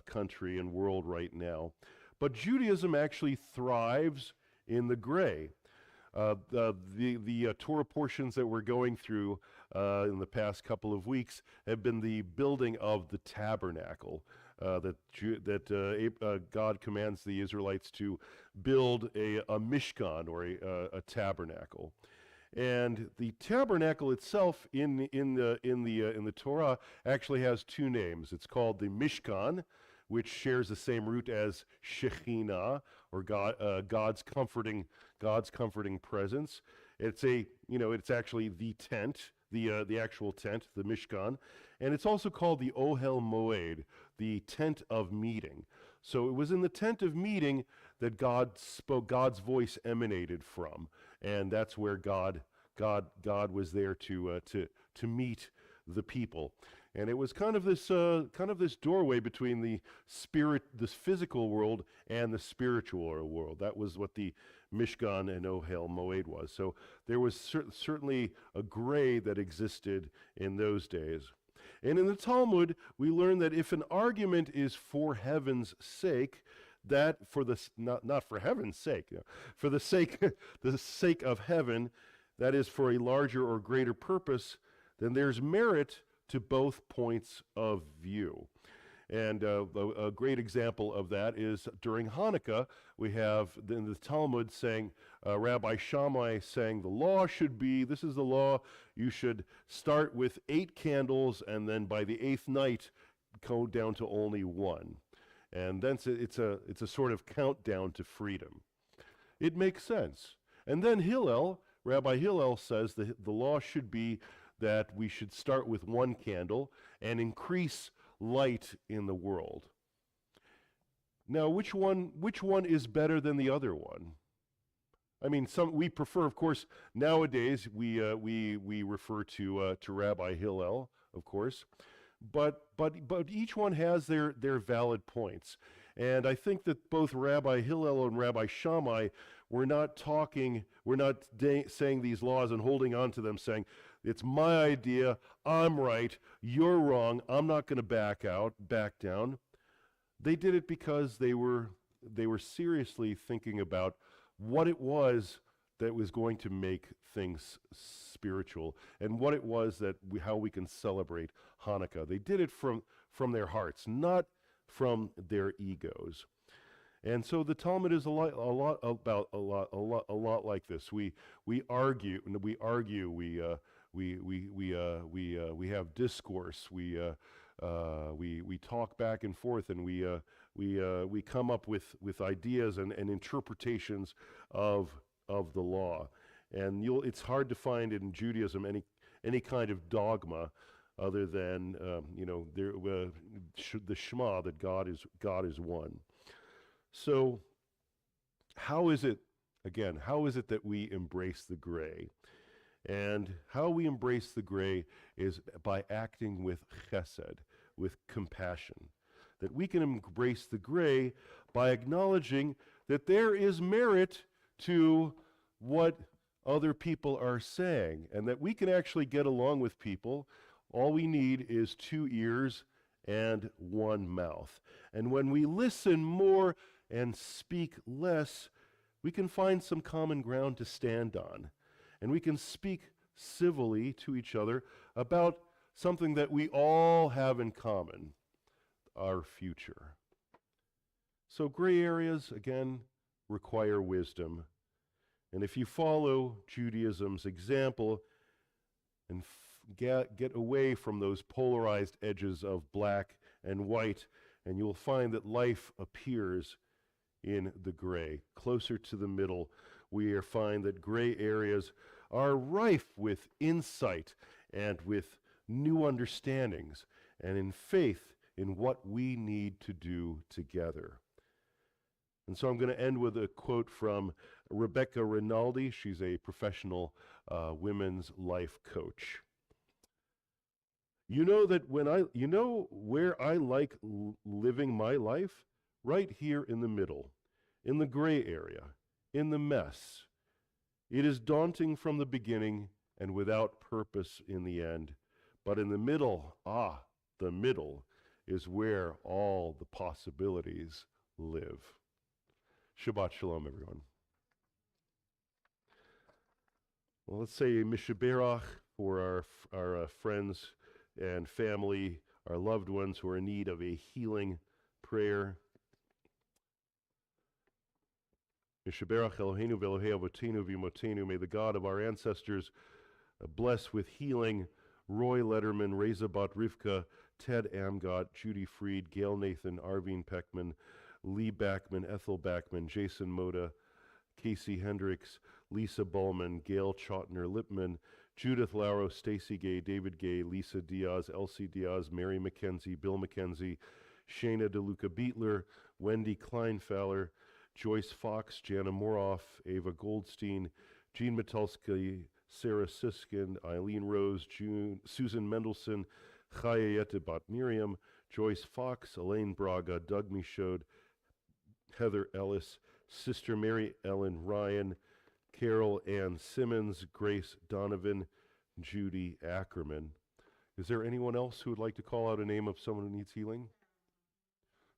country and world right now. But Judaism actually thrives in the gray. The Torah portions that we're going through in the past couple of weeks have been the building of the tabernacle that God commands the Israelites to build a mishkan, or a tabernacle. And the tabernacle itself in the Torah actually has two names. It's called the Mishkan, which shares the same root as Shekhinah, or God's comforting presence. It's actually the tent, the actual tent, the Mishkan, and it's also called the Ohel Moed, the tent of meeting. So it was in the tent of meeting that God's voice emanated from, and that's where God was there to meet the people. And it was kind of this doorway between this physical world and the spiritual world. That was what the Mishkan and Ohel Moed was. So there was certainly a gray that existed in those days. And in the Talmud, we learn that if an argument is for heaven's sake, that for the not for heaven's sake, for the sake the sake of heaven, that is for a larger or greater purpose, then there's merit to both points of view. And a great example of that is during Hanukkah, we have in the Talmud saying, Rabbi Shammai saying, the law should be, this is the law, you should start with 8 candles, and then by the 8th night, go down to only 1. And then it's a sort of countdown to freedom. It makes sense. And then Rabbi Hillel says the law should be that we should start with 1 candle and increase light in the world. Now, which one is better than the other one? I mean, we prefer, of course, nowadays we refer to Rabbi Hillel, of course, but each one has their valid points, and I think that both Rabbi Hillel and Rabbi Shammai were not saying these laws and holding on to them, saying, it's my idea, I'm right, you're wrong, I'm not going to back down. They did it because they were seriously thinking about what it was that was going to make things spiritual, and what it was how we can celebrate Hanukkah. They did it from their hearts, not from their egos. And so the Talmud is a lot like this. We argue, we have discourse. We talk back and forth, and we come up with ideas and interpretations of the law. And it's hard to find in Judaism any kind of dogma other than the Shema, that God is one. So how is it that we embrace the gray? And how we embrace the gray is by acting with chesed, with compassion. That we can embrace the gray by acknowledging that there is merit to what other people are saying, and that we can actually get along with people. All we need is 2 ears and 1 mouth. And when we listen more and speak less, we can find some common ground to stand on. And we can speak civilly to each other about something that we all have in common, our future. So gray areas, again, require wisdom. And if you follow Judaism's example and get away from those polarized edges of black and white, and you'll find that life appears in the gray. Closer to the middle, we find that gray areas are rife with insight and with new understandings and in faith in what we need to do together. And so I'm going to end with a quote from Rebecca Rinaldi. She's a professional women's life coach. You know where I like living my life? Right here in the middle, in the gray area, in the mess. It is daunting from the beginning and without purpose in the end. But in the middle, the middle is where all the possibilities live. Shabbat Shalom, everyone. Well, let's say Mishaberach for our friends and family, our loved ones who are in need of a healing prayer. Mishaberach Eloheinu v'Elohei Avotenu v'Imotenu. May the God of our ancestors bless with healing Roy Letterman, Reza Bat Rivka, Ted Amgott, Judy Freed, Gail Nathan, Arvine Peckman, Lee Backman, Ethel Backman, Jason Moda, Casey Hendricks, Lisa Bowman, Gail Chotner Lipman, Judith Lauro, Stacy Gay, David Gay, Lisa Diaz, Elsie Diaz, Mary McKenzie, Bill McKenzie, Shayna DeLuca Beetler, Wendy Kleinfowler, Joyce Fox, Jana Moroff, Ava Goldstein, Jean Metulsky, Sarah Siskind, Eileen Rose, Susan Mendelson, Chayayeta Bat Miriam, Joyce Fox, Elaine Braga, Doug Michaud, Heather Ellis, Sister Mary Ellen Ryan, Carol Ann Simmons, Grace Donovan, Judy Ackerman. Is there anyone else who would like to call out a name of someone who needs healing?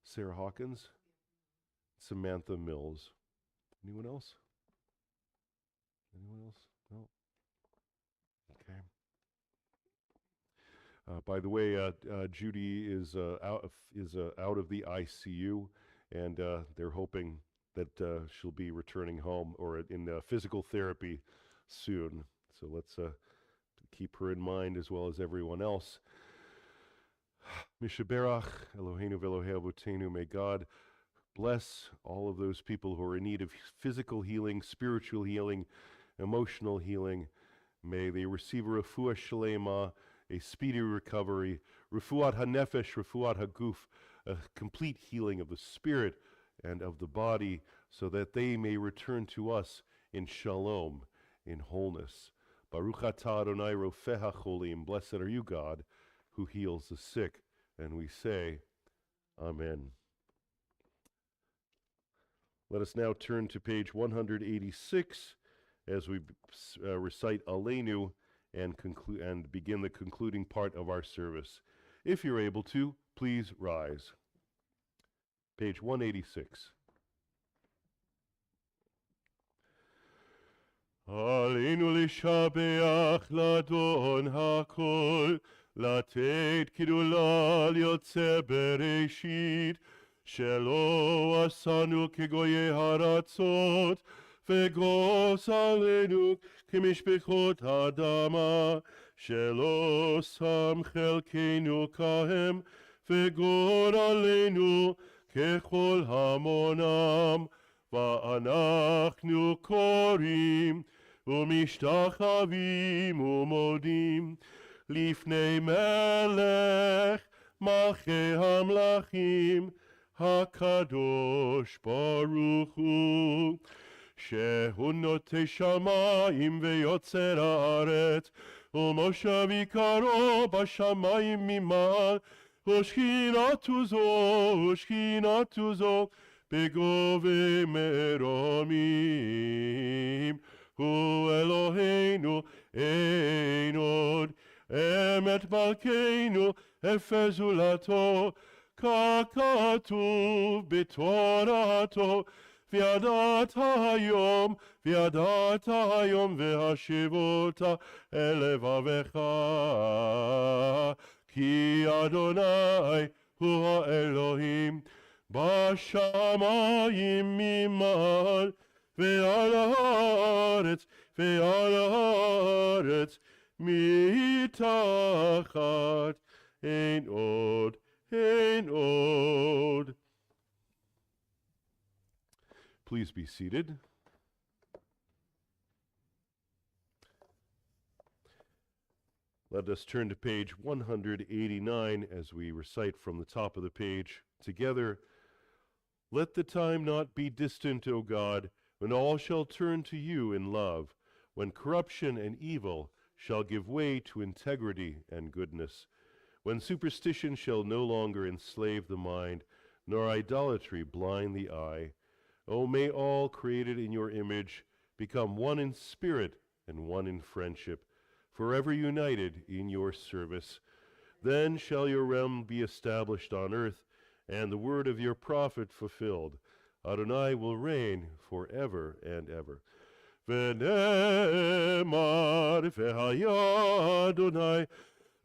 Sarah Hawkins, Samantha Mills. Anyone else? Anyone else? No? Okay. By the way, Judy is out of the ICU, and they're hoping that she'll be returning home or in physical therapy soon. So let's keep her in mind as well as everyone else. Mishaberach, Eloheinu v'Elohei Avotenu, may God bless all of those people who are in need of physical healing, spiritual healing, emotional healing. May they receive a refuah shalema, a speedy recovery, refuat hanefesh, refuat haguf, a complete healing of the spirit and of the body, so that they may return to us in shalom, in wholeness. Baruch atah Adonai rofeh hacholim, blessed are you, God, who heals the sick. And we say, Amen. Let us now turn to page 186 as we recite Aleinu and begin the concluding part of our service. If you're able to, please rise. Page 186. Aleinu lishabeach ladon hakol, לתת גדולה ליוצא בראשית, שלא עשנו כגויי הארצות, וגוס עלינו כמשפחות האדמה, שלא שם חלקנו כהם, וגור עלינו ככל המונם, ואנחנו קוראים ומשתחווים ומודים, לפני מלך מלכי המלכים הקדוש ברוך הוא, שהוא נוטה שמיים ויוצר הארץ, ומושב עיקרו בשמיים ממעל, ושכינתו זו בגובה מרומים. הוא אלוהינו אין עוד, אמת מלכנו אפס זולתו, ככתוב בתורתו, וידעת היום והשיבות אל לבבך, כי אדוני הוא האלוהים בשמיים ממעל, ועל הארץ מתחת, אין עוד. Please be seated. Let us turn to page 189 as we recite from the top of the page together. Let the time not be distant, O God, when all shall turn to you in love, when corruption and evil shall give way to integrity and goodness, when superstition shall no longer enslave the mind, nor idolatry blind the eye. O may all created in your image become one in spirit and one in friendship, forever united in your service. Then shall your realm be established on earth, and the word of your prophet fulfilled. Adonai will reign forever and ever. ונאמר והיה אדוני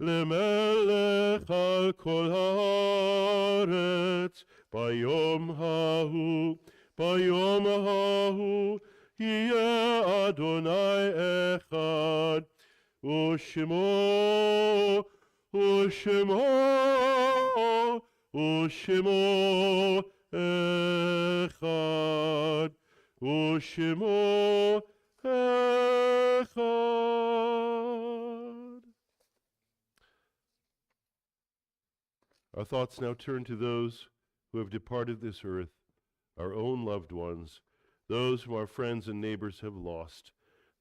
למלך על כל הארץ, ביום ההוא יהיה אדוני אחד, ושמו אחד, ושמו אחד. Our thoughts now turn to those who have departed this earth, our own loved ones, those whom our friends and neighbors have lost,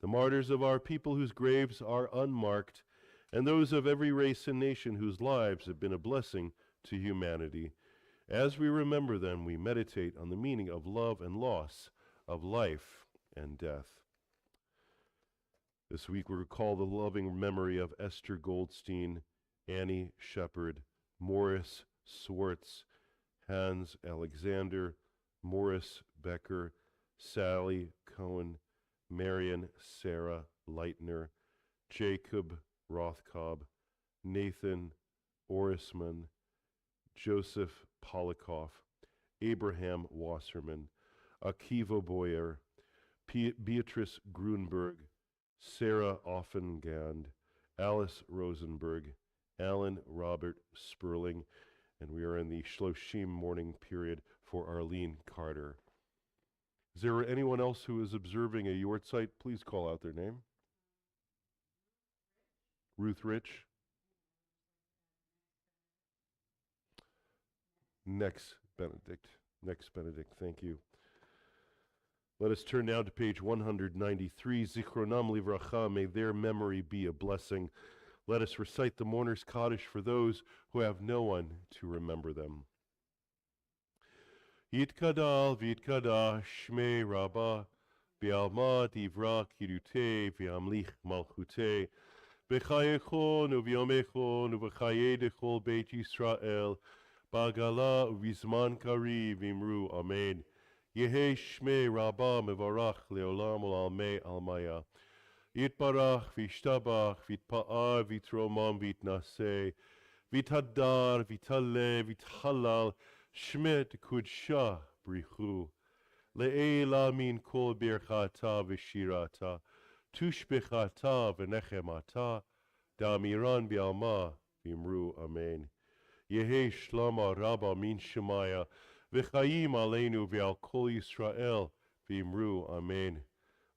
the martyrs of our people whose graves are unmarked, and those of every race and nation whose lives have been a blessing to humanity. As we remember them, we meditate on the meaning of love and loss, of life and death. This week we recall the loving memory of Esther Goldstein, Annie Shepard, Morris Swartz, Hans Alexander, Morris Becker, Sally Cohen, Marion Sarah Leitner, Jacob Rothkob, Nathan Orisman, Joseph Polikoff, Abraham Wasserman, Akiva Boyer, Beatrice Grunberg, Sarah Offengand, Alice Rosenberg, Alan Robert Sperling, and we are in the Shloshim mourning period for Arlene Carter. Is there anyone else who is observing a yortzeit? Please call out their name. Ruth Rich. Next Benedict, thank you. Let us turn now to page 193. Zichronam livracha, may their memory be a blessing. Let us recite the mourner's Kaddish for those who have no one to remember them. Yitkadal v'yitkadash shmei rabbah, bi'alma divra kirute v'amlich malchute, b'chayechon u'v'yomechon u'v'chayei dechol beit Yisrael, ba'gala u'vizman kari v'imru amen. Yehe shmei rabbah mevarach leolam u'almei almaya. Yitbarach v'ishtabach v'itpa'ar v'tromam v'itnaseh v'itadar v'itale v'ithalal shmet kudsha brichu le'ela min kol birchata v'shirata tushbechata v'nechemata da'amiran bi'alma v'imru amen. Yehe shlama rabba min shemaya v'chayim aleinu v'al kol Yisrael v'imru amen.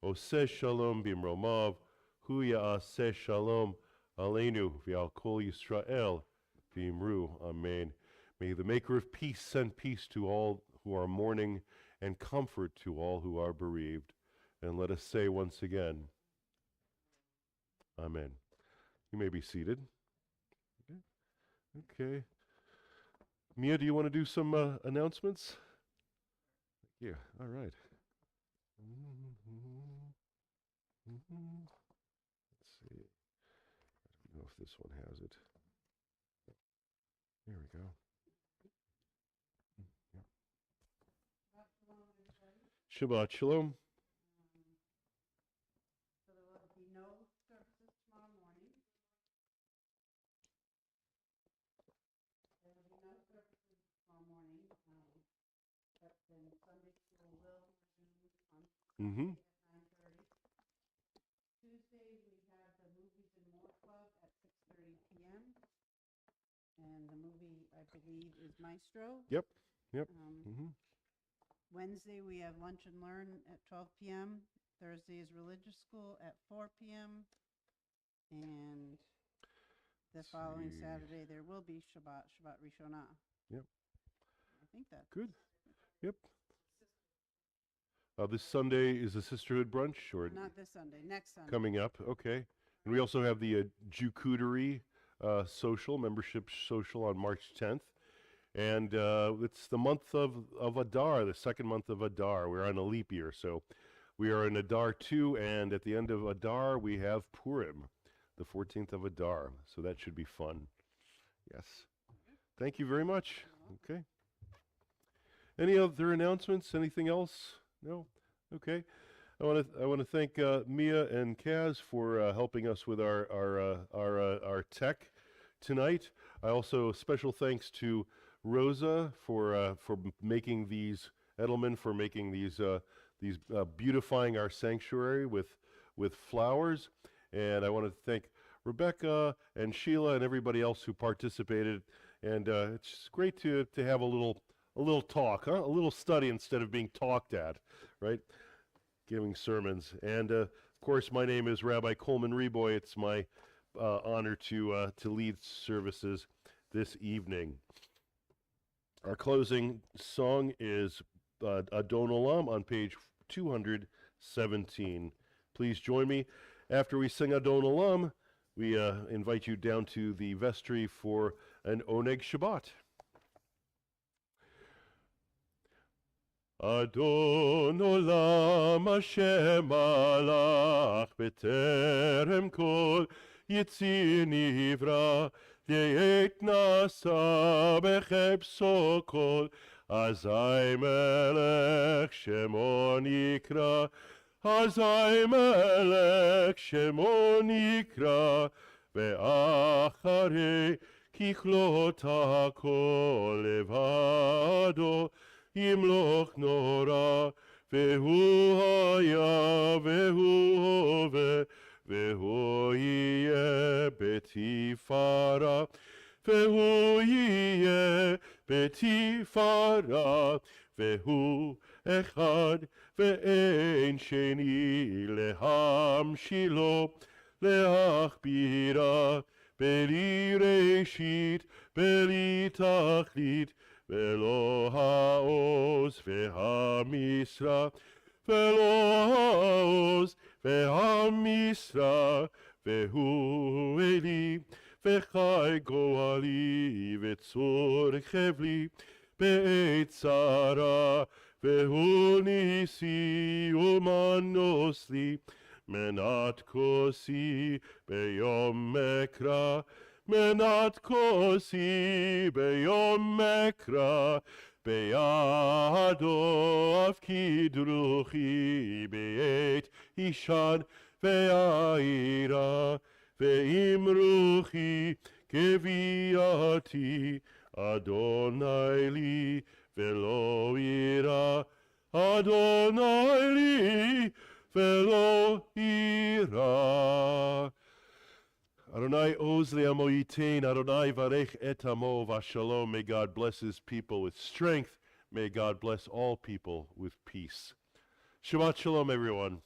Oseh shalom bimromav, hu ya'aseh shalom aleinu v'al kol Yisrael v'imru amen. May the Maker of peace send peace to all who are mourning and comfort to all who are bereaved. And let us say once again, amen. You may be seated. Okay. Mia, do you want to do some announcements? Yeah, all right. Let's see. I don't know if this one has it. There we go. Shabbat Shalom. So there will be no services tomorrow morning. There will be no services tomorrow morning, but then Sunday school will resume on Mm-hmm. at 9:30. Tuesday, we have the Movies and More Club at 6:30 p.m. And the movie, I believe, is Maestro. Yep. Mm-hmm. Wednesday, we have Lunch and Learn at 12 p.m. Thursday is Religious School at 4 p.m. And the following see. Saturday, there will be Shabbat Rishonah. Yep. I think that's Good. Yep. This Sunday is a sisterhood brunch, or not this Sunday, next Sunday. coming up? Okay. And we also have the Jewcootery social, membership social on March 10th. And it's the month of Adar, the second month of Adar. We're on a leap year, so we are in Adar 2, and at the end of Adar, we have Purim, the 14th of Adar. So that should be fun. Yes. Thank you very much. Okay. Any other announcements? Anything else? No? Okay. I want to thank Mia and Kaz for helping us with our tech tonight. I also special thanks to Rosa for making these Edelman for making these beautifying our sanctuary with flowers, and I want to thank Rebecca and Sheila and everybody else who participated. And it's great to have a little talk, a little study instead of being talked at, right? Giving sermons. And of course, my name is Rabbi Coleman Reboy. It's my honor to lead services this evening. Our closing song is Adon Olam on page 217. Please join me. After we sing Adon Olam, we invite you down to the vestry for an Oneg Shabbat. Adon Olam Hashem alach b'terem kol yitzir nivra Ye'et nasa bechepso kol Azai melech shemo nikra Azai melech shemo nikra Ve'acharei kichlot hakol levado Yimloch nora Vehu haya Vehu hove Vehu yeh betifara Vehu yeh betifara Vehu echad ve'en sheni lehamshilo leachbira beli reshit beli tachlit Velo haoz ve'hamisra Velo haoz ve'hamisra Vehu eli ve'chai goali Ve'tzor chevli be'etzara Vehu nisi umanosli Menat kosi beyom mekra Menat kosi beyom mekra Beyado afkidruchi Beit ishan ve'aira Ve'imruchi keviati Adonai li ve'lo ira Adonai li ve'lo ira Adonai oz le'amo yitain, Adonai varech et amo v'shalom. May God bless his people with strength. May God bless all people with peace. Shabbat shalom, everyone.